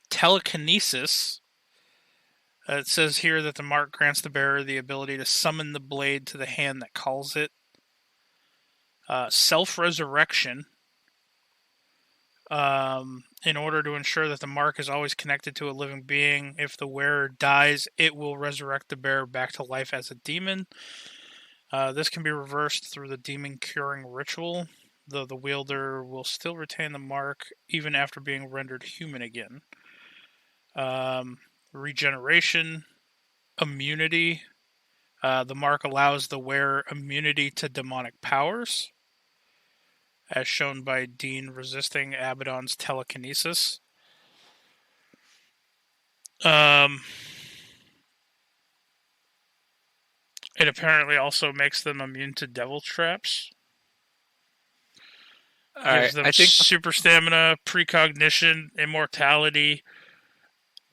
telekinesis. It says here that the mark grants the bearer the ability to summon the blade to the hand that calls it. Self-resurrection. In order to ensure that the mark is always connected to a living being, if the wearer dies, it will resurrect the bearer back to life as a demon. This can be reversed through the demon curing ritual, though the wielder will still retain the mark even after being rendered human again. Regeneration, immunity. The mark allows the wearer immunity to demonic powers, as shown by Dean resisting Abaddon's telekinesis. It apparently also makes them immune to devil traps. Gives them I think super stamina, precognition, immortality,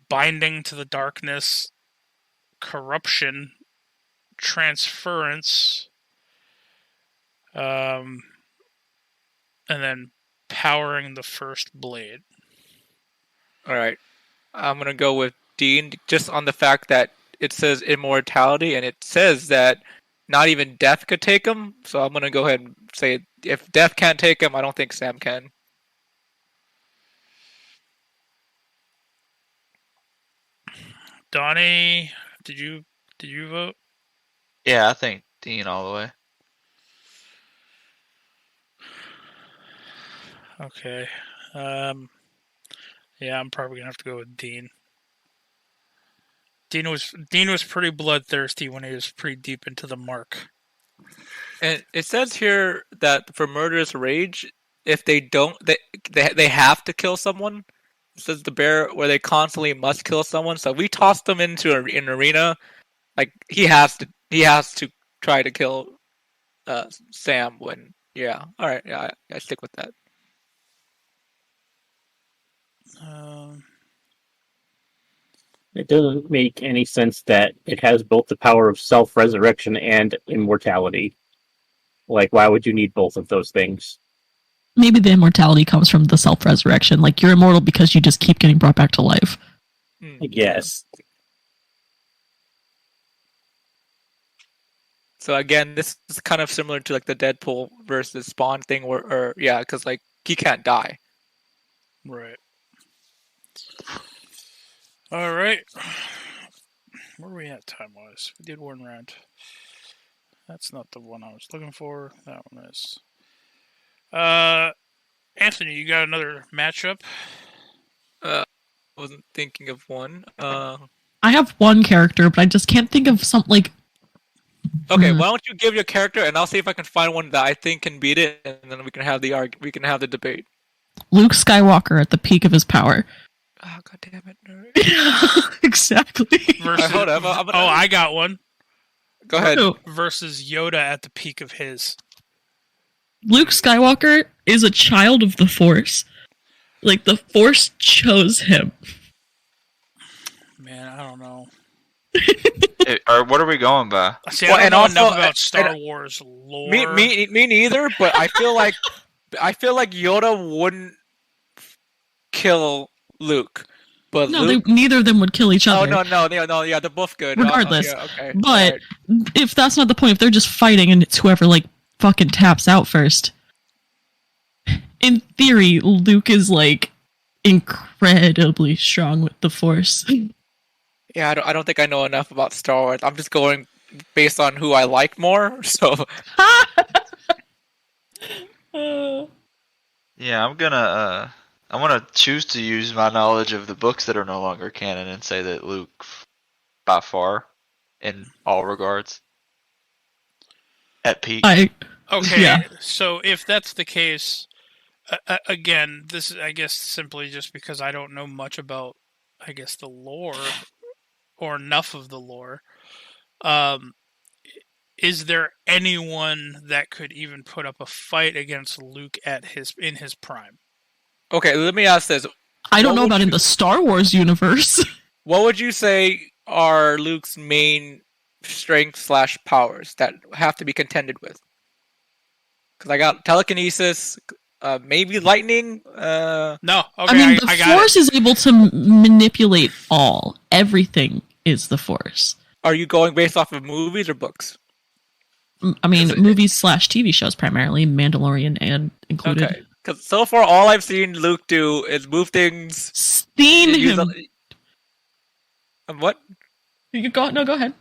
binding to the darkness, corruption, transference, and then powering the first blade. All right. I'm gonna go with Dean just on the fact that it says immortality and it says that not even death could take him. So I'm gonna go ahead and say if death can't take him, I don't think Sam can. Donnie, did you vote? Yeah, I think Dean all the way. Okay. Yeah, I'm probably gonna have to go with Dean. Dean was pretty bloodthirsty when he was pretty deep into the mark. And it says here that for murderous rage, if they don't, they have to kill someone. It says the bear where they constantly must kill someone. So if we toss them into an arena, like he has to try to kill Sam. When all right, yeah, I stick with that. It doesn't make any sense that it has both the power of self-resurrection and immortality. Like, why would you need both of those things? Maybe the immortality comes from the self-resurrection. Like, you're immortal because you just keep getting brought back to life. I guess. So again, this is kind of similar to like the Deadpool versus Spawn thing, because like he can't die. Right. All right. Where are we at time-wise? We did one round. That's not the one I was looking for. That one is. Anthony, you got another matchup? I wasn't thinking of one. I have one character, but I just can't think of something like. Okay, why don't you give your character, and I'll see if I can find one that I think can beat it, and then we can have the debate. Luke Skywalker at the peak of his power. Oh, God damn it, nerd. Exactly. Versus, hold on, I got one. Go ahead. Versus Yoda at the peak of his. Luke Skywalker is a child of the Force. Like, the Force chose him. Man, I don't know. Or what are we going by? See, I don't know enough about Star Wars lore. Me neither. But I feel like Yoda wouldn't kill Luke. But No, Luke... neither of them would kill each other. Oh no, yeah, they're both good. Regardless. Yeah, okay. But right. if that's not the point, if they're just fighting and it's whoever like fucking taps out first. In theory, Luke is like incredibly strong with the Force. Yeah, I don't think I know enough about Star Wars. I'm just going based on who I like more. So Yeah, I'm gonna choose to use my knowledge of the books that are no longer canon and say that Luke, by far, in all regards, at peak. Okay, yeah. So if that's the case, again, this is, I guess, simply just because I don't know much about, I guess, the lore, or enough of the lore. Is there anyone that could even put up a fight against Luke in his prime? Okay, let me ask this. I don't know about in the Star Wars universe. What would you say are Luke's main strengths/powers that have to be contended with? Because I got telekinesis, maybe lightning. No, okay, I mean, the Force is able to manipulate all. Everything is the Force. Are you going based off of movies or books? I mean, movies/TV shows primarily, Mandalorian and included. Okay, because so far all I've seen Luke do is move things. Seen him. What? Go ahead.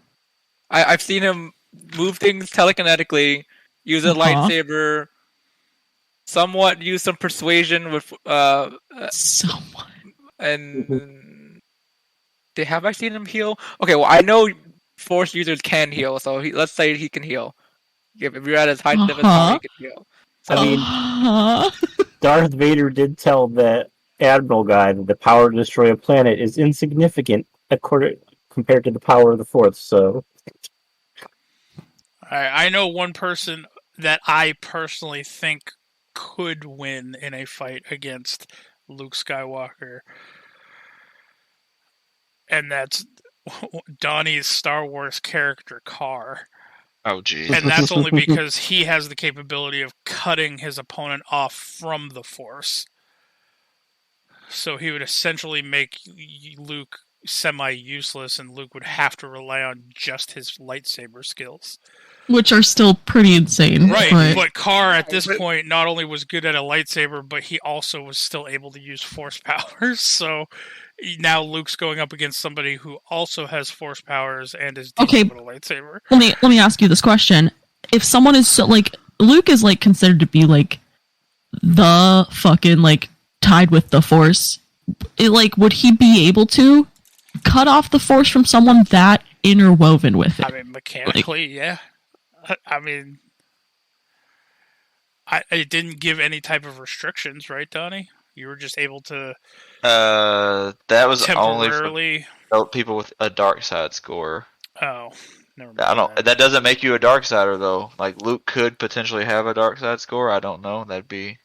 I've seen him move things telekinetically, use a lightsaber, somewhat use some persuasion with somewhat. And have I seen him heal? Okay, well I know Force users can heal, so let's say he can heal. If you're at his height of his power, he can heal. So, I mean, Darth Vader did tell the Admiral guy that the power to destroy a planet is insignificant compared to the power of the Force. So, I know one person that I personally think could win in a fight against Luke Skywalker, and that's Donnie's Star Wars character Carr. Oh, geez. And that's only because he has the capability of cutting his opponent off from the Force. So he would essentially make Luke semi-useless, and Luke would have to rely on just his lightsaber skills. Which are still pretty insane. Right, but Carr at this point not only was good at a lightsaber, but he also was still able to use Force powers. So now Luke's going up against somebody who also has Force powers and is dealing with a lightsaber. Let me ask you this question: if someone is so like Luke is like considered to be like the fucking like tied with the Force, would he be able to cut off the Force from someone that interwoven with it? I mean, mechanically, yeah. I mean, it didn't give any type of restrictions, right, Donnie? You were just able to. That was temporarily only for people with a dark side score. Oh, never mind. I don't. That doesn't make you a dark sider though. Like Luke could potentially have a dark side score. I don't know. That'd be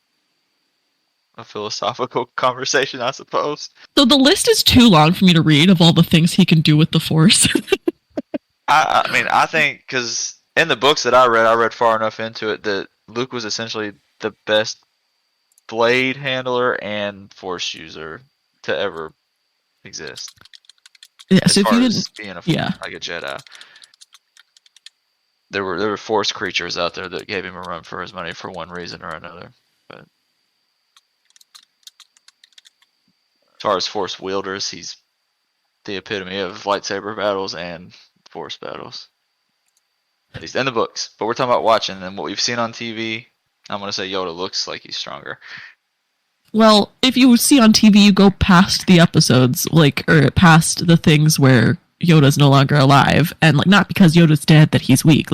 a philosophical conversation, I suppose. So the list is too long for me to read of all the things he can do with the Force. I mean, I think because in the books that I read far enough into it that Luke was essentially the best blade handler and Force user to ever exist. Yeah, as so if far you as didn't, being like a Jedi. There were Force creatures out there that gave him a run for his money for one reason or another. But as far as Force wielders, he's the epitome of lightsaber battles and Force battles. At least in the books. But we're talking about watching, and what we've seen on TV, I'm going to say Yoda looks like he's stronger. Well, if you see on TV, you go past the episodes, or past the things where Yoda's no longer alive, and not because Yoda's dead that he's weak,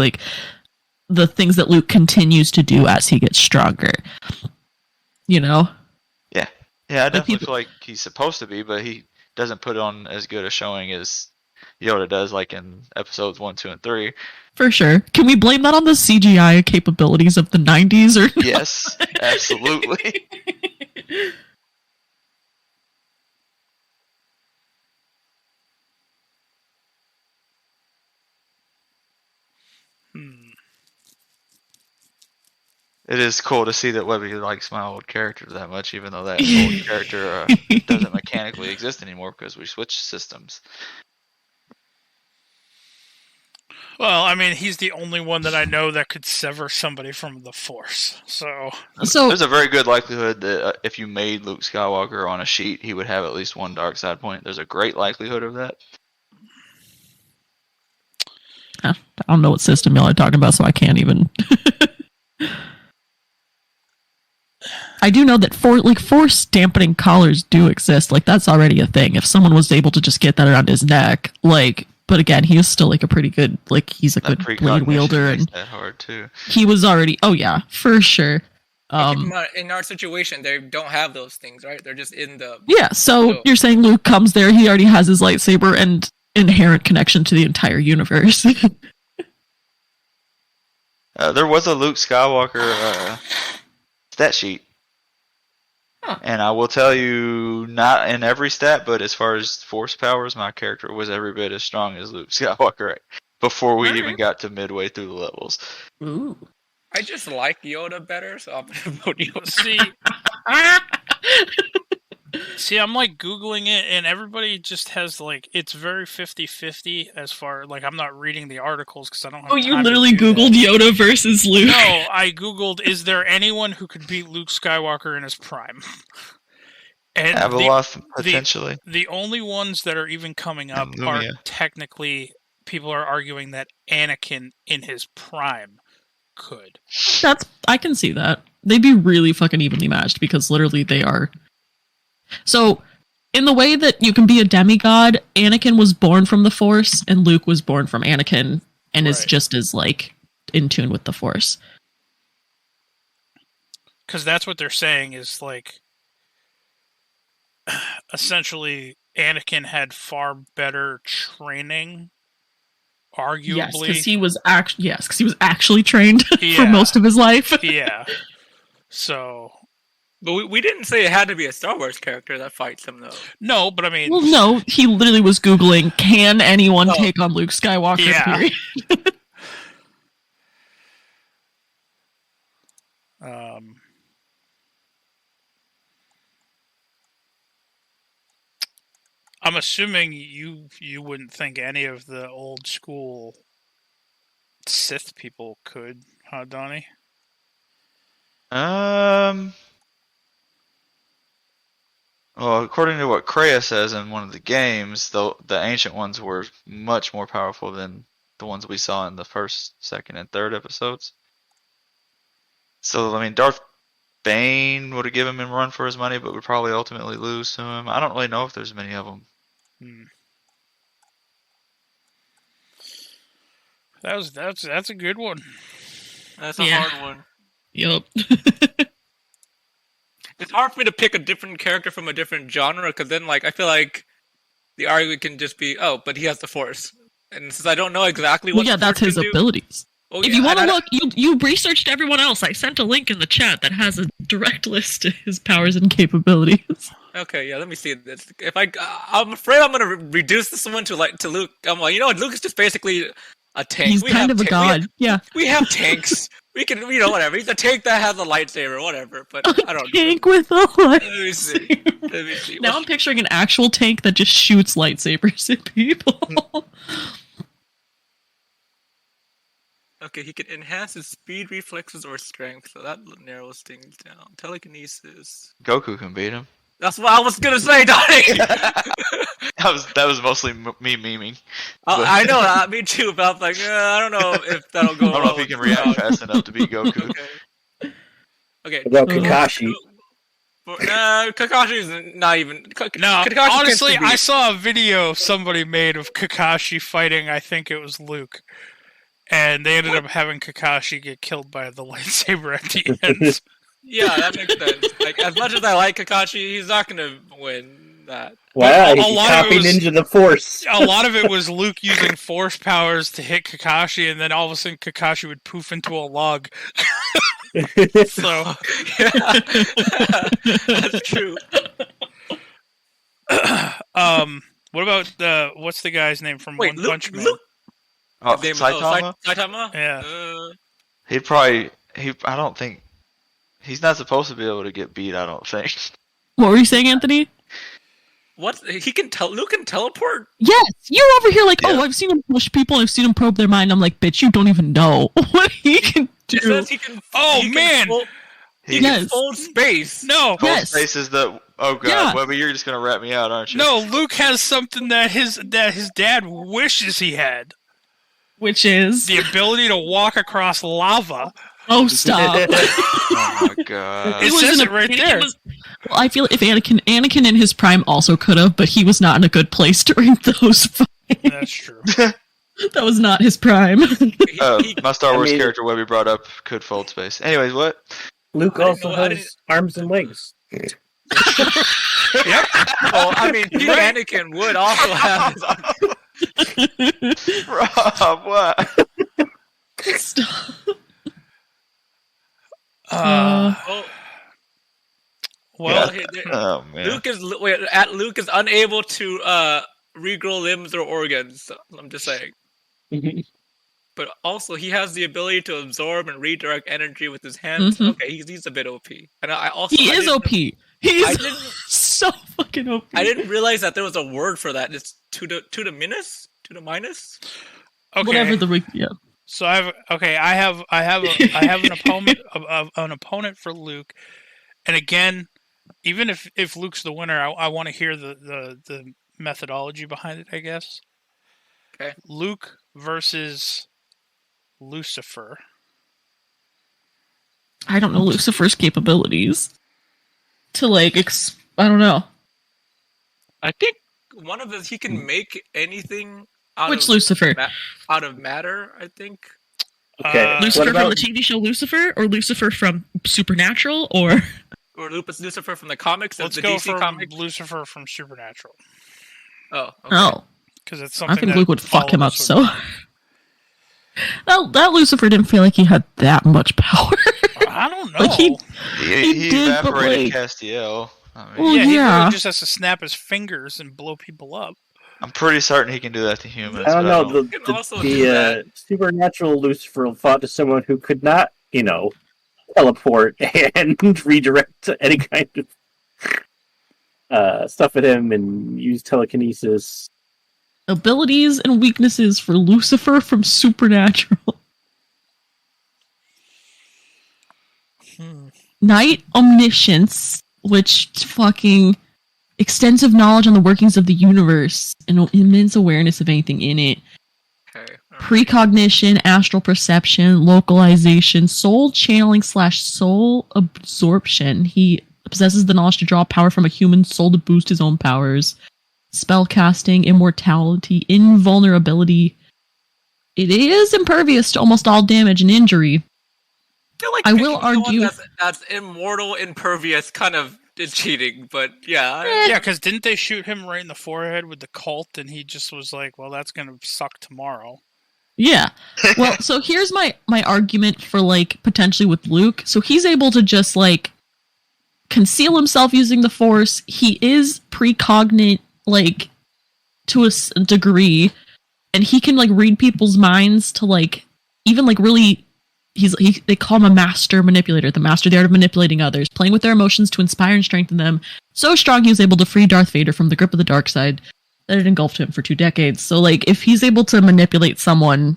the things that Luke continues to do as he gets stronger. You know? Yeah. Yeah, I definitely feel like he's supposed to be, but he doesn't put on as good a showing as Yoda does, like in episodes 1, 2, and 3. For sure. Can we blame that on the CGI capabilities of the 90s? Or not? Yes, absolutely. It is cool to see that Webby likes my old character that much, even though that old character doesn't mechanically exist anymore because we switched systems. Well, I mean, he's the only one that I know that could sever somebody from the Force. So there's a very good likelihood that if you made Luke Skywalker on a sheet, he would have at least one dark side point. There's a great likelihood of that. I don't know what system y'all are talking about, so I can't even. I do know that Force dampening collars do exist. That's already a thing. If someone was able to just get that around his neck, but again, he is still a pretty good, he's a good blade wielder, and that hard too. He was already, oh yeah, for sure. In our situation, they don't have those things, right? They're just in the. Yeah, so you're saying Luke comes there, he already has his lightsaber and inherent connection to the entire universe. There was a Luke Skywalker stat sheet. Huh. And I will tell you, not in every stat, but as far as Force powers, my character was every bit as strong as Luke Skywalker before we even got to midway through the levels. Ooh. I just like Yoda better, so I'm going to vote Yoda. See, I'm Googling it, and everybody just has it's very 50-50 as far, I'm not reading the articles because I don't have time. You literally Googled Yoda versus Luke? No, I Googled, is there anyone who could beat Luke Skywalker in his prime? And Abeloth, potentially. The only ones that are even coming up are technically, people are arguing that Anakin in his prime could. I can see that. They'd be really fucking evenly matched because literally they are. So, in the way that you can be a demigod, Anakin was born from the Force, and Luke was born from Anakin, and is just as, in tune with the Force. Because that's what they're saying is, essentially, Anakin had far better training arguably. Yes, because he was actually trained for Yeah. most of his life. Yeah. So But we didn't say it had to be a Star Wars character that fights him, though. no, but I mean, Well, no, he literally was Googling, can anyone Oh. take on Luke Skywalker, Yeah. period. I'm assuming you wouldn't think any of the old school Sith people could, huh, Donnie? Well, according to what Kreia says in one of the games, the ancient ones were much more powerful than the ones we saw in the first, second, and third episodes. So, I mean, Darth Bane would have given him a run for his money, but would probably ultimately lose to him. I don't really know if there's many of them. That's a good one. That's a Yeah. hard one. Yup. It's hard for me to pick a different character from a different genre, because then, like, I feel like the argument can just be, oh, but he has the Force. And since I don't know exactly what Yeah, the that's Force his can do, abilities. oh, If yeah, you want to and I- look, you researched everyone else. I sent a link in the chat that has a direct list of his powers and capabilities. Okay, yeah, let me see this. If I'm afraid I'm gonna reduce this one to Luke. I'm like, you know what? Luke is just basically a tank. He's We kind have of a god. Yeah. We have tanks. We can, whatever. He's a tank that has a lightsaber, whatever. But I don't know. Tank with a Let me see. lightsaber. Let me see. Now I'm picturing an actual tank that just shoots lightsabers at people. Okay, he can enhance his speed, reflexes, or strength, so that narrows things down. Telekinesis. Goku can beat him. That's what I was gonna say, Donnie. That was mostly me memeing. But I know, me too. But I'm like, I don't know if that'll go. I don't know if he can react fast enough to beat Goku. Okay. What about Kakashi? Kakashi's not even. No, Kakashi can't honestly, still I beat- saw a video somebody made of Kakashi fighting, I think it was Luke. And they ended up having Kakashi get killed by the lightsaber at the end. Yeah, that makes sense. Like, as much as I like Kakashi, he's not gonna win that. Wow, a he lot of it copied was- Ninja the Force. A lot of it was Luke using force powers to hit Kakashi, and then all of a sudden Kakashi would poof into a log. So, Yeah, that's true. what about what's the guy's name from Wait, One Punch Man? Luke. Oh, Name- Saitama? Saitama? Yeah. He'd probably. I don't think. He's not supposed to be able to get beat, I don't think. What were you saying, Anthony? What? He can tell. Luke can teleport. Yes, you're over here like, Yeah. oh, I've seen him push people, I've seen him probe their mind. I'm like, bitch, you don't even know what he can do. It says he can. Oh, he can man! fold- He He Yes. can fold space. No, Cold Yes. Space is the. Oh god, Yeah. Webby, you're just gonna rat me out, aren't you? no, Luke has something that his dad wishes he had. Which is, The ability to walk across lava. oh, stop. Oh my god. It was says in it right Anakin there. well, I feel if Anakin in his prime also could have, but he was not in a good place during those fights. That's true. That was not his prime. My Star Wars I mean- character Webby brought up could fold space. Anyways, what? Luke I didn't also know- I has arms and legs. Yep. Well, I mean, Anakin would also have his Rob, what? Stop. Oh, Well, Oh man. Luke is unable to regrow limbs or organs. So I'm just saying. But also, he has the ability to absorb and redirect energy with his hands. Mhm. Okay, he's a bit OP. And I also He I is didn't- OP. I He's didn't so fucking OP. I didn't realize that there was a word for that. It's to the minus, to the minus. okay. Whatever the yeah. So I have an opponent an opponent for Luke, and again, even if Luke's the winner, I want to hear the methodology behind it. I guess. Okay. Luke versus Lucifer. I don't know Lucifer's capabilities to like I don't know. I think one of his he can make anything out Which of Lucifer? out of matter. I think. Okay. Lucifer What about- from the TV show Lucifer, or Lucifer from Supernatural, or Or Lucifer from the comics, Let's the go DC for comic. Lucifer from Supernatural Oh, okay. oh, because it's I something think that Luke would fuck all him of up us so. would know. That Lucifer didn't feel like he had that much power. I don't know. Like, He did, but, evaporated like- Castiel. I mean, Well, yeah, he yeah. literally just has to snap his fingers and blow people up. I'm pretty certain he can do that to humans. I don't but know. You can also do that. Supernatural Lucifer fought to someone who could not, teleport and redirect any kind of stuff at him and use telekinesis. Abilities and weaknesses for Lucifer from Supernatural. Night omniscience, which fucking extensive knowledge on the workings of the universe and immense awareness of anything in it. Okay. Precognition, astral perception, localization, soul channeling / soul absorption. He possesses the knowledge to draw power from a human soul to boost his own powers. Spellcasting, immortality, invulnerability. It is impervious to almost all damage and injury. feel like I will picking someone argue- that's immortal, impervious, kind of is cheating. But yeah, Yeah, because didn't they shoot him right in the forehead with the cult, and he just was like, "Well, that's gonna suck tomorrow." Yeah. Well, so here's my argument for like potentially with Luke. So he's able to just like conceal himself using the Force. He is precognate like to a degree, and he can like read people's minds to like even like really. They call him a master manipulator, the master of the art of manipulating others, playing with their emotions to inspire and strengthen them. So strong he was able to free Darth Vader from the grip of the dark side that had engulfed him for 2 decades. So like if he's able to manipulate someone,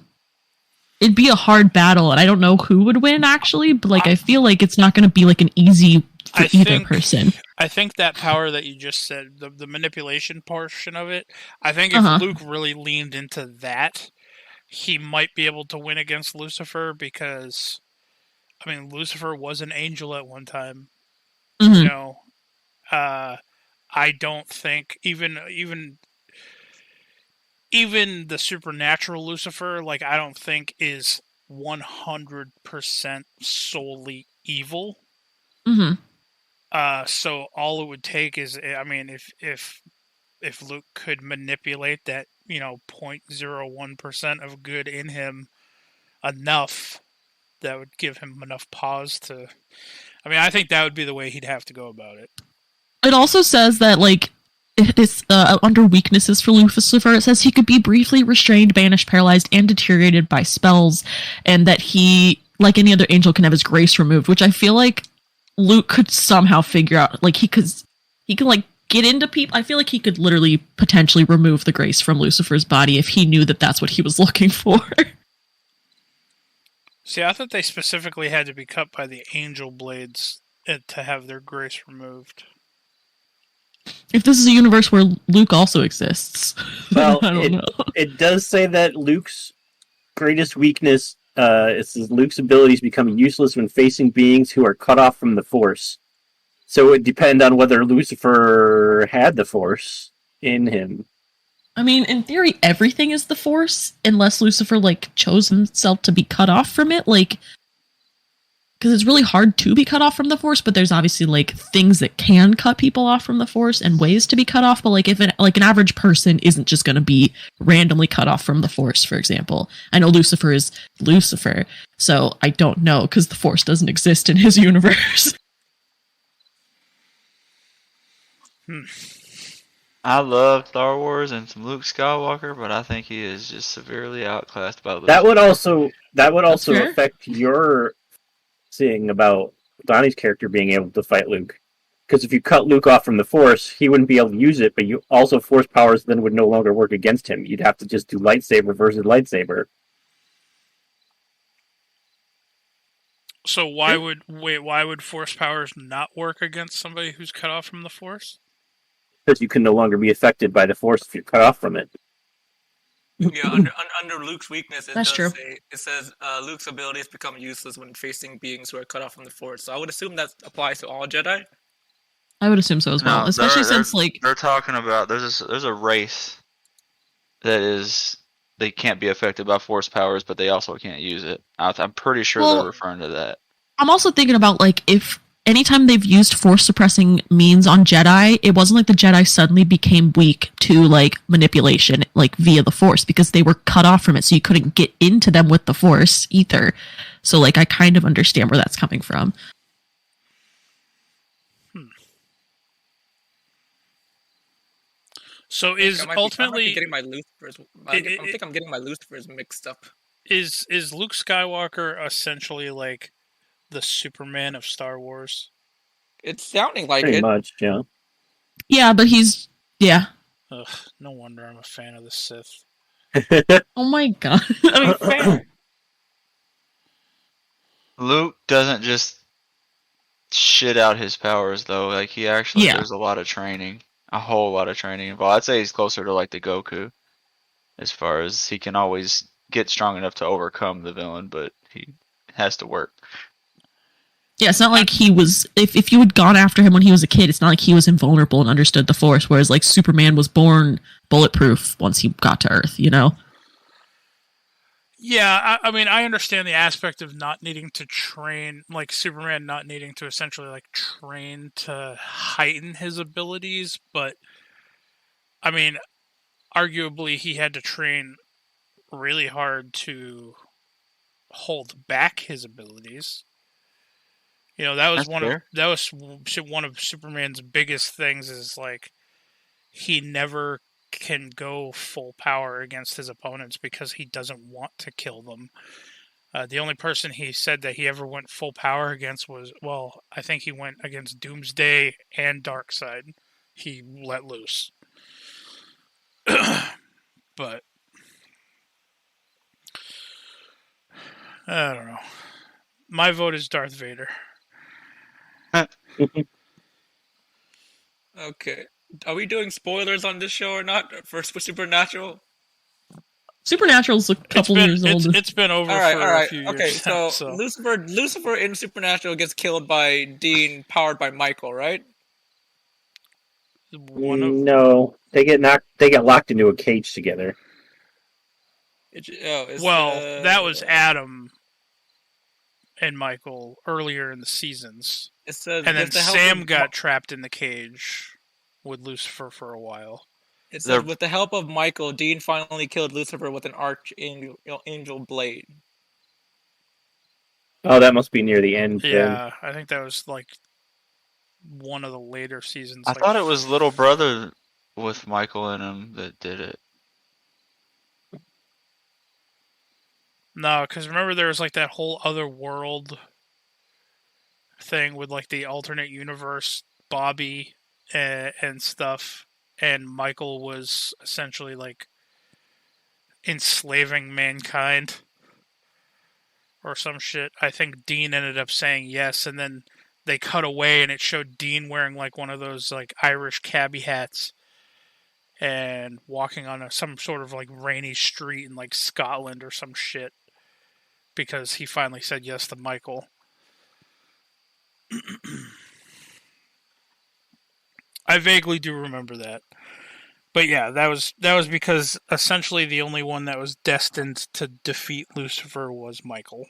it'd be a hard battle, and I don't know who would win actually, but like I feel like it's not going to be like an easy for either person. I think that power that you just said, the manipulation portion of it, I think if Luke really leaned into that, he might be able to win against Lucifer because, I mean, Lucifer was an angel at one time. Mm-hmm. You know, I don't think even the supernatural Lucifer, like I don't think is 100% solely evil. Mm-hmm. So all it would take is, I mean, if Luke could manipulate that, 0.01% of good in him enough, that would give him enough pause to. I mean, I think that would be the way he'd have to go about it. It also says that, like, it's under weaknesses for Lucifer, it says he could be briefly restrained, banished, paralyzed, and deteriorated by spells, and that he, like any other angel, can have his grace removed, which I feel like Luke could somehow figure out. Like, he can, like, get into people. I feel like he could literally potentially remove the grace from Lucifer's body if he knew that that's what he was looking for. See, I thought they specifically had to be cut by the angel blades to have their grace removed. If this is a universe where Luke also exists, Well, I don't know. It does say that Luke's greatest weakness it says Luke's abilities become useless when facing beings who are cut off from the Force. So it would depend on whether Lucifer had the Force in him. I mean, in theory, everything is the Force, unless Lucifer, like, chose himself to be cut off from it, like, because it's really hard to be cut off from the Force, but there's obviously, like, things that can cut people off from the Force and ways to be cut off, but, like, if an average person isn't just going to be randomly cut off from the Force, for example. I know Lucifer is Lucifer, so I don't know, because the Force doesn't exist in his universe. I love Star Wars and some Luke Skywalker, but I think he is just severely outclassed by Luke. That would also fair. affect your seeing about Donnie's character being able to fight Luke. Because if you cut Luke off from the Force, he wouldn't be able to use it, but you also Force powers then would no longer work against him. You'd have to just do lightsaber versus lightsaber. So why would Force powers not work against somebody who's cut off from the Force? Because you can no longer be affected by the Force if you're cut off from it. yeah. Under Luke's weakness, That's true. It says Luke's abilities become useless when facing beings who are cut off from the Force. So I would assume that applies to all Jedi. I would assume so as well, No, especially since, like, they're talking about there's a race that is they can't be affected by Force powers, but they also can't use it. I'm pretty sure Well, they're referring to that. I'm also thinking about, like, if anytime they've used force suppressing means on Jedi, it wasn't like the Jedi suddenly became weak to like manipulation, like via the force, because they were cut off from it, so you couldn't get into them with the force either. So like I kind of understand where that's coming from. So I is might be ultimately getting my Lucifers. I think I'm getting my Lucifers mixed up. is Luke Skywalker essentially like the Superman of Star Wars? It's sounding like Pretty it. much, yeah. Yeah, but he's Ugh, no wonder I'm a fan of the Sith. Oh my god. I mean, fair. Luke doesn't just shit out his powers though. Like he actually Yeah. there's a lot of training, a whole lot of training involved. I'd say he's closer to like the Goku, as far as he can always get strong enough to overcome the villain, but he has to work. Yeah, it's not like he was. If you had gone after him when he was a kid, it's not like he was invulnerable and understood the Force. Whereas, like Superman was born bulletproof once he got to Earth. You know. Yeah, I mean, I understand the aspect of not needing to train, like Superman not needing to essentially like train to heighten his abilities, but I mean, arguably he had to train really hard to hold back his abilities. You know, that was one of Superman's biggest things is like he never can go full power against his opponents because he doesn't want to kill them. The only person he said that he ever went full power against was, well, I think he went against Doomsday and Darkseid. He let loose. But I don't know. My vote is Darth Vader. Okay. Are we doing spoilers on this show or not for Supernatural? Supernatural's a couple years old. It's been over for a few years. Okay, now, so Lucifer in Supernatural gets killed by Dean, powered by Michael, right? No, they get locked into a cage together. That was Adam and Michael earlier in the seasons. It says, and then Sam got trapped in the cage with Lucifer for a while. It says, with the help of Michael, Dean finally killed Lucifer with an archangel blade. Oh, that must be near the end. Yeah, I think that was like one of the later seasons. I thought it was Little Brother with Michael in him that did it. No, because remember there was like that whole other world thing with like the alternate universe Bobby and stuff, and Michael was essentially like enslaving mankind or some shit. I think Dean ended up saying yes, and then they cut away and it showed Dean wearing like one of those like Irish cabbie hats and walking on some sort of like rainy street in like Scotland or some shit because he finally said yes to Michael. I vaguely do remember that. But yeah, that was because essentially the only one that was destined to defeat Lucifer was Michael.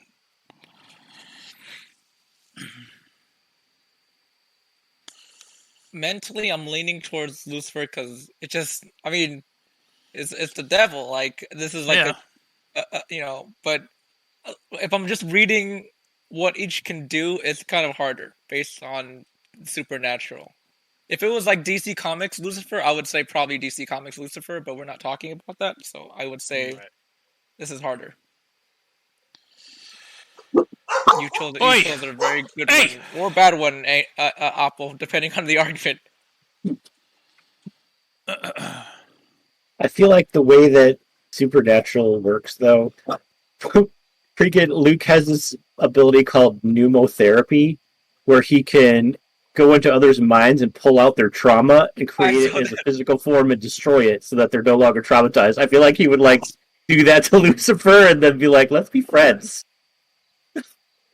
Mentally, I'm leaning towards Lucifer because it just, I mean, it's the devil. Like, this is like but if I'm just reading what each can do, it's kind of harder based on Supernatural. If it was like DC Comics Lucifer, I would say probably DC Comics Lucifer, but we're not talking about that, so I would say this is harder. You chose a very good one or bad one, Apple, depending on the argument. I feel like the way that Supernatural works, though, freaking Luke has this ability called pneumotherapy, where he can go into others' minds and pull out their trauma and create it as a physical form and destroy it so that they're no longer traumatized. I feel like he would like do that to Lucifer and then be like, "Let's be friends."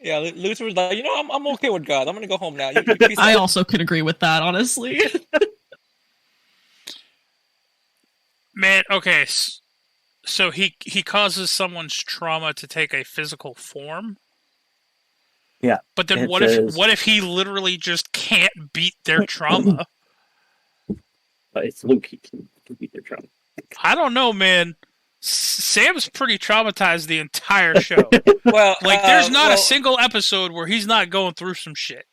Yeah, Lucifer's like, you know, I'm okay with God. I'm gonna go home now. I also can agree with that, honestly. Man, okay, so he causes someone's trauma to take a physical form? Yeah. But then It what if he literally just can't beat their trauma? But it's Luke. He can beat their trauma. I don't know, man. Sam's pretty traumatized the entire show. Well, Like, there's not a single episode where he's not going through some shit.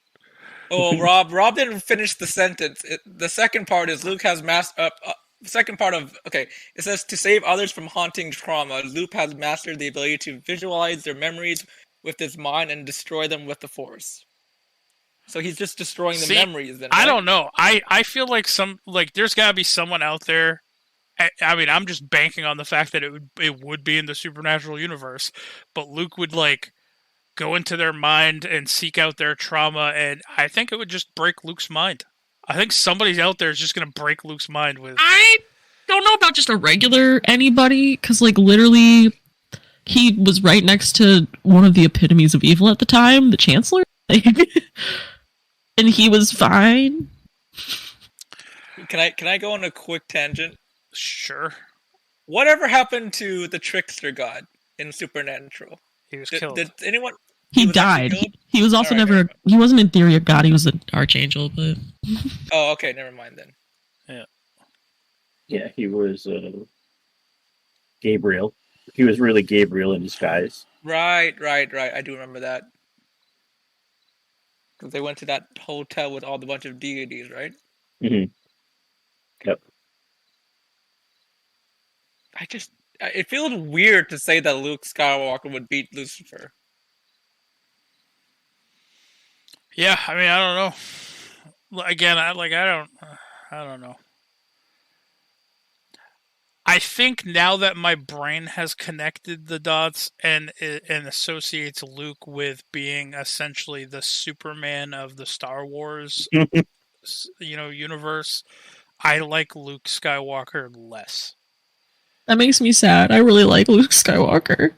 Oh, Rob didn't finish the sentence. The second part is Luke has mastered. The second part of it says to save others from haunting trauma. Luke has mastered the ability to visualize their memories with his mind and destroy them with the Force. So he's just destroying the memories. Then, right? I don't know. I feel like there's got to be someone out there. I mean, I'm just banking on the fact that it would be in the supernatural universe, but Luke would go into their mind and seek out their trauma, and I think it would just break Luke's mind. I think somebody out there is just going to break Luke's mind with... I don't know about just a regular anybody, because, literally, he was right next to one of the epitomes of evil at the time, the Chancellor, and he was fine. Can I go on a quick tangent? Sure. Whatever happened to the trickster god in Supernatural? He was killed. Did anyone... He died. He was also never... He wasn't in theory a god, he was an archangel, but... Oh, okay, never mind then. Yeah. Yeah, he was Gabriel. He was really Gabriel in disguise. Right. I do remember that. Because they went to that hotel with all the bunch of deities, right? Mm-hmm. Yep. It feels weird to say that Luke Skywalker would beat Lucifer. Yeah, I mean, I don't know. Again, I don't know. I think now that my brain has connected the dots and associates Luke with being essentially the Superman of the Star Wars, universe, I like Luke Skywalker less. That makes me sad. I really like Luke Skywalker.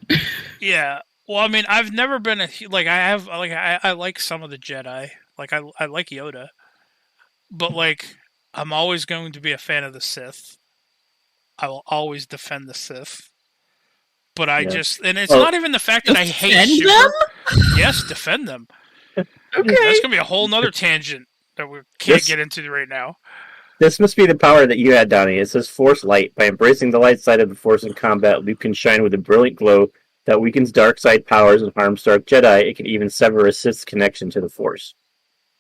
Yeah. Well, I mean, I've never been I like some of the Jedi. I like Yoda. But I'm always going to be a fan of the Sith. I will always defend the Sith. But and it's not even the fact that I hate them? Yes, defend them. Okay. That's gonna be a whole nother tangent that we can't get into right now. This must be the power that you had, Donnie. It says Force Light. By embracing the light side of the Force in combat, Luke can shine with a brilliant glow that weakens dark side powers and harms Dark Jedi. It can even sever a Sith's connection to the Force.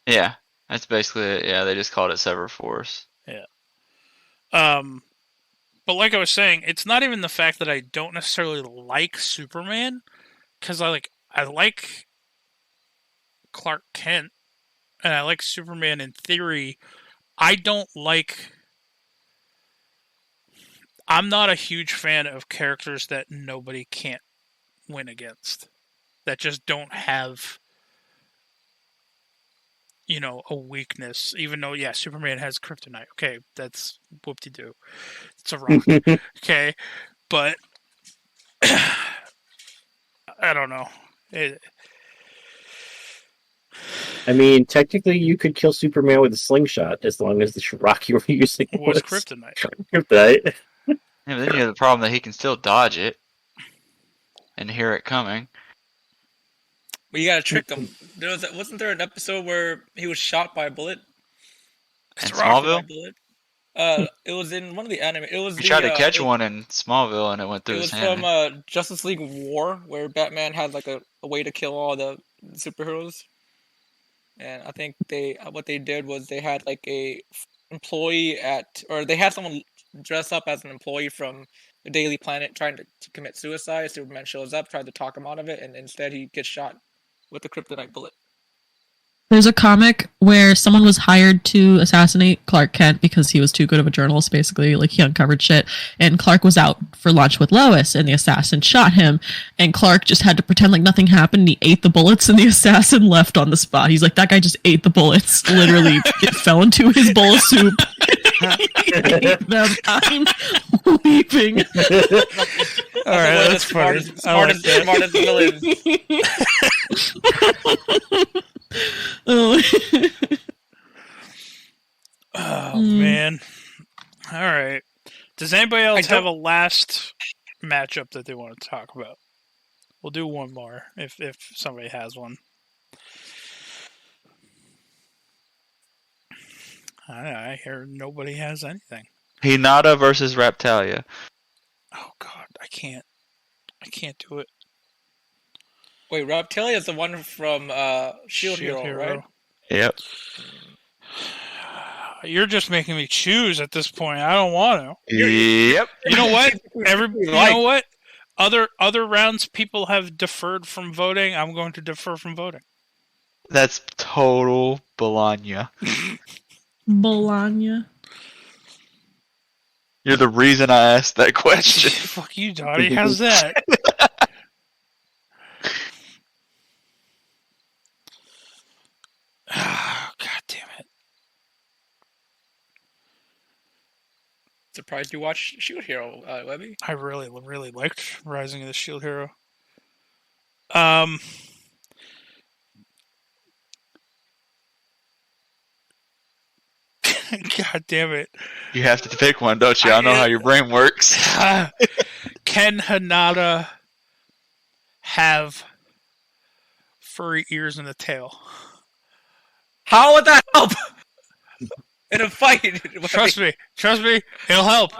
Yeah, that's basically it. Yeah, they just called it Sever Force. Yeah. But like I was saying, it's not even the fact that I don't necessarily like Superman, because I like Clark Kent, and I like Superman in theory. I'm not a huge fan of characters that nobody can't win against. That just don't have, a weakness. Even though, yeah, Superman has kryptonite. Okay, that's whoop-de-doo. It's a rock. Okay, but I don't know. I mean, technically, you could kill Superman with a slingshot as long as the rock you were using was kryptonite. Kryptonite. Yeah, but then you have the problem that he can still dodge it and hear it coming. But you gotta trick him. Wasn't there an episode where he was shot by a bullet? In Smallville? It was in one of the anime. He tried to catch one in Smallville and it went through his hand. It was from Justice League War, where Batman had a way to kill all the superheroes. And I think what they did was they had a employee they had someone dress up as an employee from the Daily Planet trying to commit suicide. Superman shows up, tried to talk him out of it, and instead he gets shot with a kryptonite bullet. There's a comic where someone was hired to assassinate Clark Kent because he was too good of a journalist, basically. He uncovered shit. And Clark was out for lunch with Lois, and the assassin shot him. And Clark just had to pretend like nothing happened. And he ate the bullets, and the assassin left on the spot. He's like, that guy just ate the bullets. Literally, it fell into his bowl of soup. He ate them. I'm weeping. All right, that's funny. Smartest villain. Oh. Man. All right. Does anybody else have a last matchup that they want to talk about? We'll do one more if somebody has one. I hear nobody has anything. Hinata versus Raptalia. Oh God, I can't do it. Wait, Reptilia is the one from Shield Hero, right? Yep. You're just making me choose at this point. I don't want to. Yep. You know what? You know what? Other rounds, people have deferred from voting. I'm going to defer from voting. That's total Bologna. Bologna. You're the reason I asked that question. Fuck you, Donnie. How's that? God damn it. Surprised you watched Shield Hero, Webby. I really liked Rising of the Shield Hero. God damn it. You have to pick one, don't you? I know how your brain works. Can Hinata have furry ears and a tail? How would that help? In a fight. Trust me, it'll help.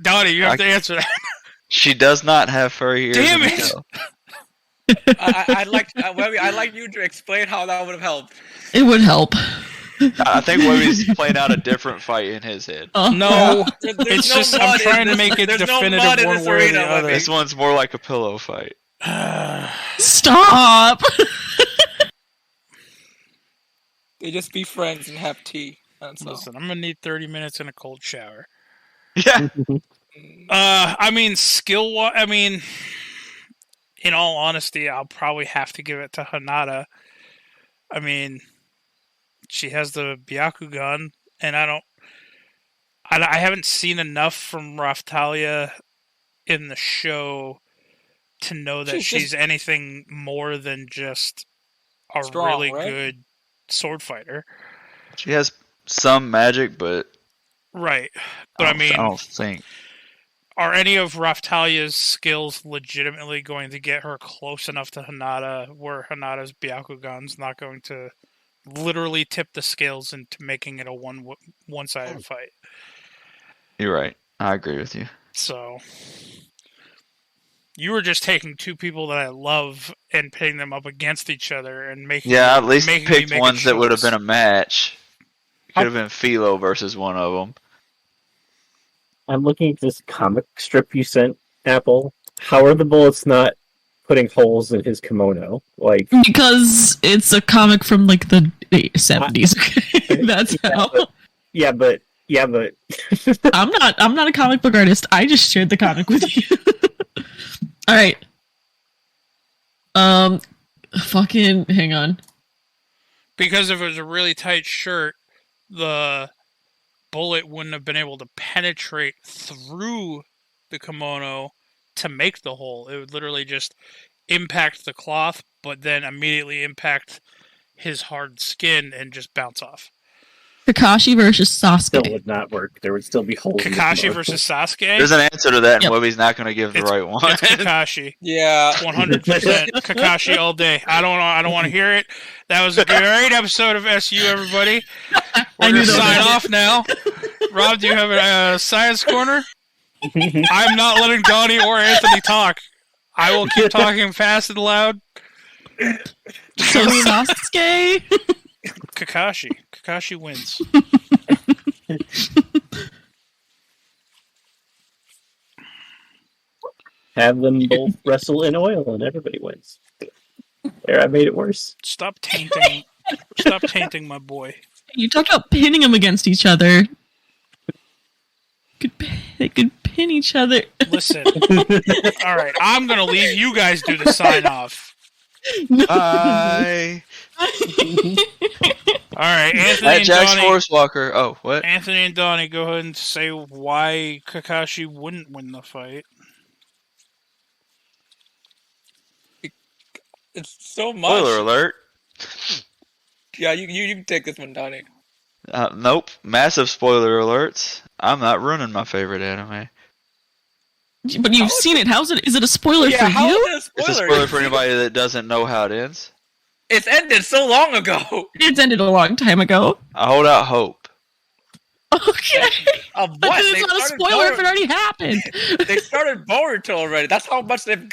Donnie, you have to answer that. She does not have furry ears. Damn and a it! tail. I'd like you to explain how that would have helped. It would help. I think Webby's playing out a different fight in his head. No, There's it's no just mud I'm in trying to this- make it there's no definitive mud in one this way or the arena, other. Webby. This one's more like a pillow fight. Stop. They just be friends and have tea. That's all. Listen, I'm gonna need 30 minutes in a cold shower. Yeah. I mean, I mean, in all honesty, I'll probably have to give it to Hinata. I mean, she has the Byakugan, and I haven't seen enough from Raftalia in the show to know that she's anything more than just a strong, really right? good sword fighter. She has some magic, but Right. But I mean, I don't think. Are any of Raftalia's skills legitimately going to get her close enough to Hinata where Hinata's Byakugan's not going to literally tip the scales into making it a one-sided fight? You're right. I agree with you. So you were just taking two people that I love and pitting them up against each other and making At least making me picked make a ones that would have choice. been a match. Could have been Philo versus one of them. I'm looking at this comic strip you sent, Apple. How are the bullets not putting holes in his kimono? Like, Because it's a comic from like the 70s. Okay? That's how. yeah, but I'm not a comic book artist. I just shared the comic with you. All right. Fucking hang on. Because if it was a really tight shirt, the bullet wouldn't have been able to penetrate through the kimono to make the hole. It would literally just impact the cloth, but then immediately impact his hard skin and just bounce off. Kakashi versus still Sasuke. would not work. There would still be holes. in the Kakashi kimono. versus Sasuke? There's an answer to that, and Yep. Webby's not going to give the It's- right one. It's Kakashi. Yeah. 100% Kakashi all day. I don't want to hear it. That was a great episode of SU, everybody. I We're knew going to that sign was- off now. Rob, do you have a science corner? I'm not letting Donnie or Anthony talk. I will keep talking fast and loud. So Sasuke. Kakashi. Kakashi wins. Have them both wrestle in oil, and everybody wins. There, I made it worse. Stop tainting. Stop tainting my boy. You talked about pinning them against each other. They could pin each other. Listen. All right, I'm gonna leave you guys do the sign off. Bye. All right, Anthony At and Jack's Donnie. Force Walker. Oh, what? Anthony and Donnie, go ahead and say why Kakashi wouldn't win the fight. It's so much. Spoiler alert. Yeah, you can take this one, Donnie. Nope. Massive spoiler alerts. I'm not ruining my favorite anime. But you've seen it. How's it? Is it a spoiler for how you? is it a It's a spoiler? spoiler for anybody that doesn't know how it ends. It's ended so long ago. It's ended a long time ago. I hold out hope. Okay. Of But what? then it's not a spoiler if it already happened. They started Boruto already. That's how much they've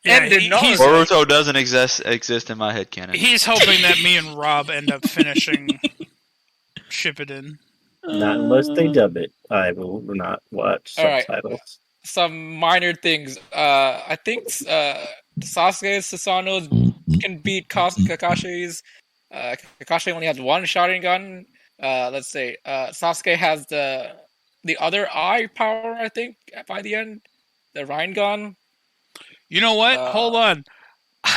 Yeah, ended Naruto. Boruto doesn't exist in my head canon. He's hoping that me and Rob end up finishing Shippuden. Not unless they dub it. I will not watch All right. subtitles. Some minor things. I think Sasuke Susanoo can beat Kakashi's. Kakashi only has one Sharingan. Let's say Sasuke has the other eye power. I think by the end, the Rinnegan. You know what? Hold on.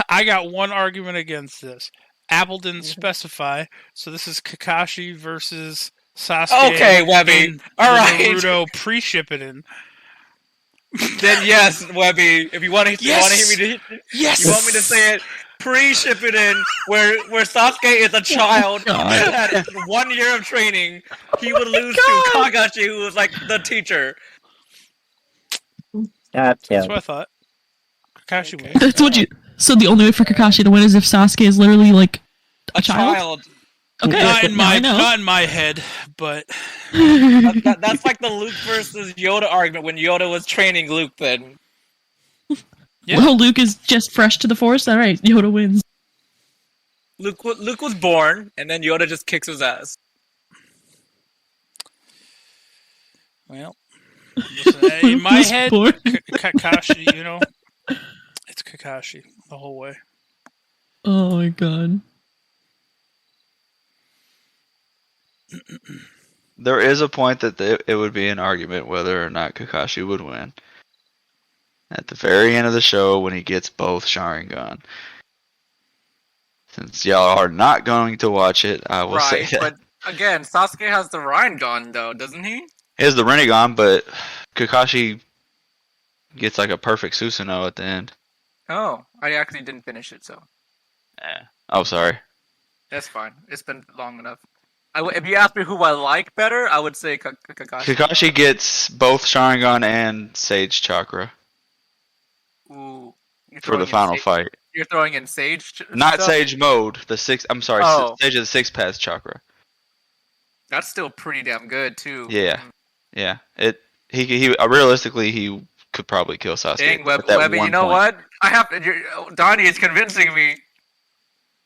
I got one argument against this. Apple didn't specify, so this is Kakashi versus Sasuke. Okay, Webby. In All the right. Naruto pre-Shippuden. Then yes, Webby. If you want to, Yes! hear me to, Yes! you want me to say it pre-Shippuden, where Sasuke is a child that had 1 year of training, he would lose to Kakashi, who was like the teacher. That's what I thought. Kakashi wins. That's what you. So the only way for Kakashi to win is if Sasuke is literally like a child. Okay, Not in now I know. not in my head, but That's like the Luke versus Yoda argument when Yoda was training Luke. Then Yeah. Well, Luke is just fresh to the Force. All right, Yoda wins. Luke was born, and then Yoda just kicks his ass. well, listen, in my Was head, born. Kakashi, you know, it's Kakashi the whole way. Oh my god. There is a point that it would be an argument whether or not Kakashi would win. At the very end of the show, when he gets both Sharingan. Since y'all are not going to watch it, I will say that. But again, Sasuke has the Rinnegan, though, doesn't he? He has the Rinnegan, but Kakashi gets like a perfect Susanoo at the end. Oh, I actually didn't finish it, so Yeah. Oh, sorry. that's fine. It's been long enough. If you ask me who I like better, I would say Kakashi. Kakashi gets both Sharingan and Sage Chakra Ooh, you're for the throwing in final fight. You're throwing in Sage. Not stuff? Sage mode. The six. I'm sorry. Oh. Sage of the Six Paths Chakra. That's still pretty damn good too. Yeah. Yeah. He realistically he could probably kill Sasuke. Dang, at that Webby, one you know point. what? I have to. Donnie is convincing me.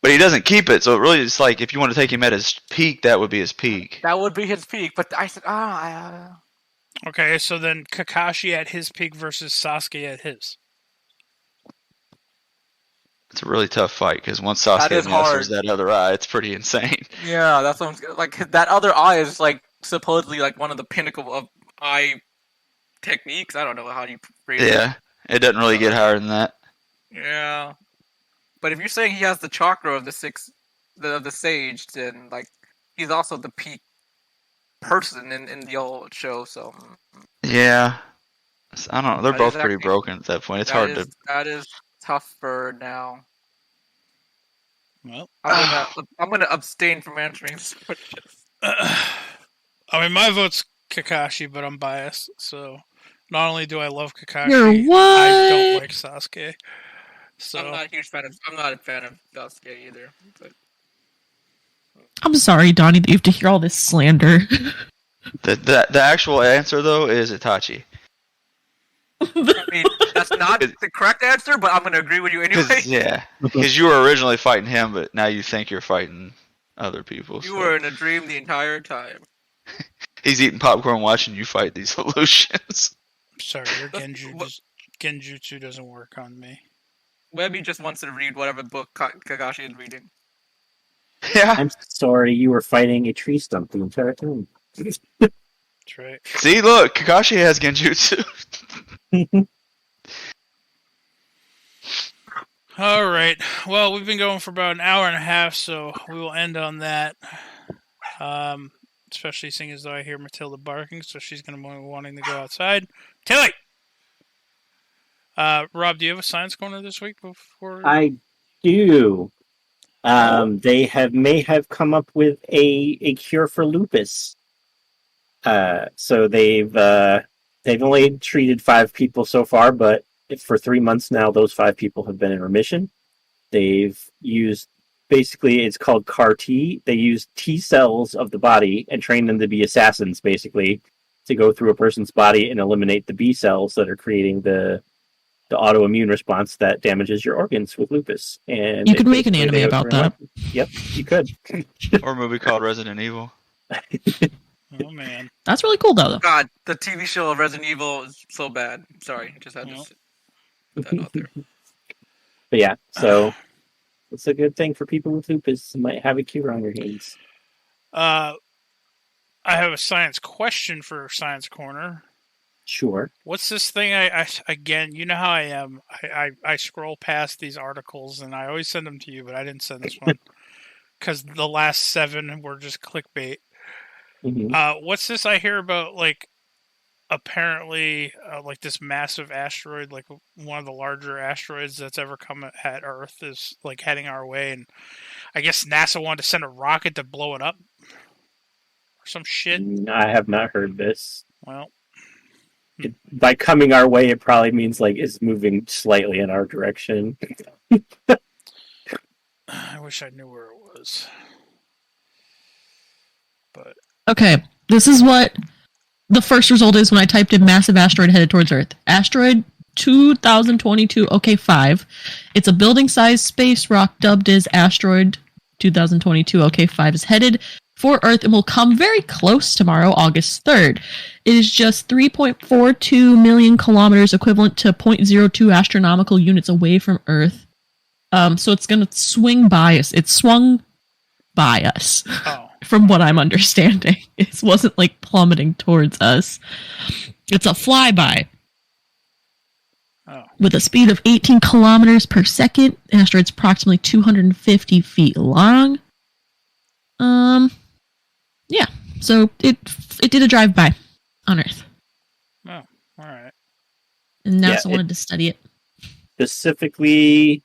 But he doesn't keep it, so it really is like if you want to take him at his peak, that would be his peak. That would be his peak, but I said, Okay, so then Kakashi at his peak versus Sasuke at his. It's a really tough fight because once That Sasuke is masters hard. that other eye, it's pretty insane. yeah, that's what I'm like. That other eye is like supposedly like one of the pinnacle of eye techniques. I don't know how you phrase it. Yeah, it doesn't really get higher than that. Yeah. But if you're saying he has the chakra of the sage, then like he's also the peak person in the old show. So Yeah, I don't know. They're That both is pretty actually- broken at that point. It's that hard is- to. That is tougher now. Well, I'm gonna abstain from answering this question. I mean, my vote's Kakashi, but I'm biased. So not only do I love Kakashi, You're what? I don't like Sasuke. So I'm not a huge fan of. I'm not a fan of Sasuke either. But I'm sorry, Donnie, that you have to hear all this slander. The actual answer though is Itachi. I mean, that's not the correct answer, but I'm gonna agree with you anyway. Because you were originally fighting him, but now you think you're fighting other people. You so. were in a dream the entire time. He's eating popcorn watching you fight these illusions. sorry, your Genjutsu doesn't work on me. Webby just wants to read whatever book Kakashi is reading. Yeah. I'm sorry, you were fighting a tree stump the entire time. That's right. See, look, Kakashi has Genjutsu. All right. Well, we've been going for about an hour and a half, so we will end on that. Especially seeing as though I hear Matilda barking, so she's going to be wanting to go outside. Tilly! Rob, do you have a science corner this week before? I do. They may have come up with a cure for lupus. So they've only treated 5 people so far, but for 3 months now, those 5 people have been in remission. They've used basically it's called CAR T. They use T cells of the body and train them to be assassins, basically, to go through a person's body and eliminate the B cells that are creating the autoimmune response that damages your organs with lupus. And You could make an anime about that. Yep, you could. Or a movie called Resident Evil. Oh man, That's really cool, though. God, the TV show of Resident Evil is so bad. Sorry, just had to put that out there. But yeah, so it's a good thing for people with lupus. You might have a cure on your hands. I have a science question for Science Corner. Sure. What's this thing? I again, you know how I am. I scroll past these articles and I always send them to you, but I didn't send this one because the last 7 were just clickbait. Mm-hmm. What's this I hear about? Like, apparently, like this massive asteroid, like one of the larger asteroids that's ever come at Earth, is like heading our way, and I guess NASA wanted to send a rocket to blow it up or some shit. I have not heard this. Well, by coming our way, it probably means like it's moving slightly in our direction. I wish I knew where it was, but Okay, this is what the first result is when I typed in massive asteroid headed towards Earth. Asteroid 2022 OK5. It's a building-sized space rock dubbed as asteroid 2022 OK5 is headed for Earth and will come very close tomorrow, August 3rd. It is just 3.42 million kilometers, equivalent to 0.02 astronomical units away from Earth. So it's going to swing by us. It swung by us. oh, From what I'm understanding. It wasn't like plummeting towards us. It's a flyby. oh, With a speed of 18 kilometers per second. The asteroid's approximately 250 feet long. Yeah. So it did a drive-by on Earth. oh, all right. And NASA Yeah, wanted to study it. Specifically,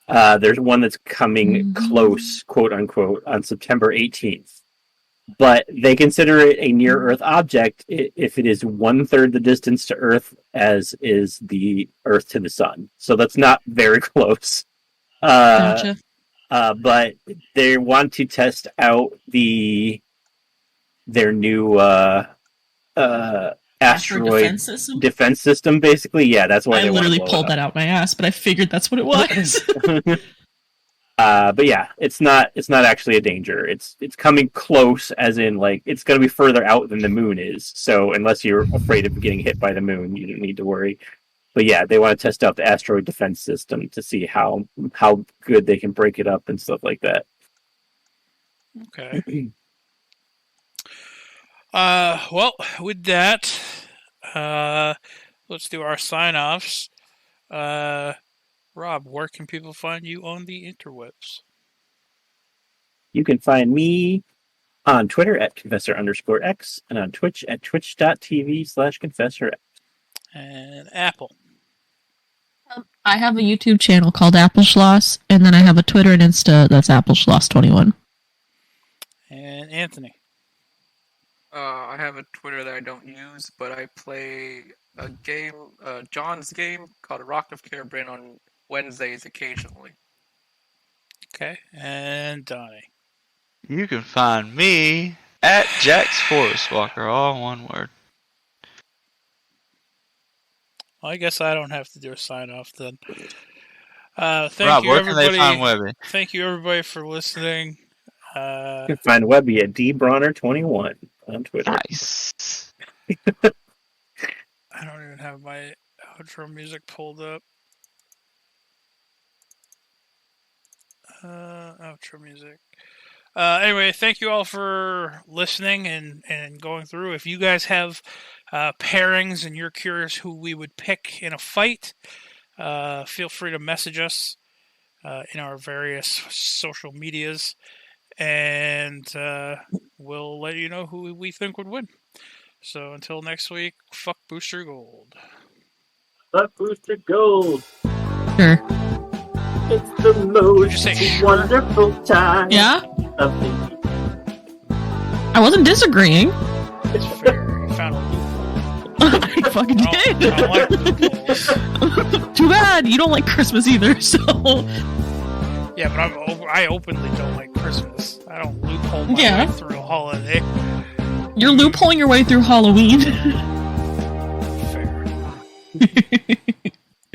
there's one that's coming close, quote unquote, on September 18th. But they consider it a near-Earth object if it is 1/3 the distance to Earth as is the Earth to the Sun. So that's not very close. Gotcha. But they want to test out their new asteroid defense system, basically. Yeah, that's why I they literally want to blow pulled it that out my ass, but I figured that's what it was. But yeah, it's not actually a danger. It's coming close, as in like it's going to be further out than the moon is. So unless you're afraid of getting hit by the moon, you don't need to worry. But yeah, they want to test out the asteroid defense system to see how good they can break it up and stuff like that. Okay. Well, with that, let's do our sign-offs. Rob, where can people find you on the interwebs? You can find me on Twitter at Confessor_X and on Twitch at twitch.tv/ConfessorX. And Apple. I have a YouTube channel called Appleschloss, and then I have a Twitter and Insta that's Appleschloss21. And Anthony. I have a Twitter that I don't use, but I play a game, John's game called Rock of Carebrain on Wednesdays occasionally. Okay. And Donnie. You can find me at Jack's Forest Walker, all one word. Well, I guess I don't have to do a sign-off then. Thank Rob, you, where can everybody. they find Webby? Thank you, everybody, for listening. You can find Webby at dbronner21 on Twitter. Nice. I don't even have my outro music pulled up. Outro music. Anyway, thank you all for listening and going through. If you guys have pairings and you're curious who we would pick in a fight, feel free to message us in our various social medias, and we'll let you know who we think would win. So until next week, fuck Booster Gold. Fuck Booster Gold. Sure. It's the most you say sure? wonderful time Yeah? of the year. I wasn't disagreeing. It's fair. You found a loophole. I fucking I did. don't like loopholes. Too bad. You don't like Christmas either, so. Yeah, but I openly don't like Christmas. I don't loophole my Yeah. way through a holiday. You're loopholing your way through Halloween. Fair.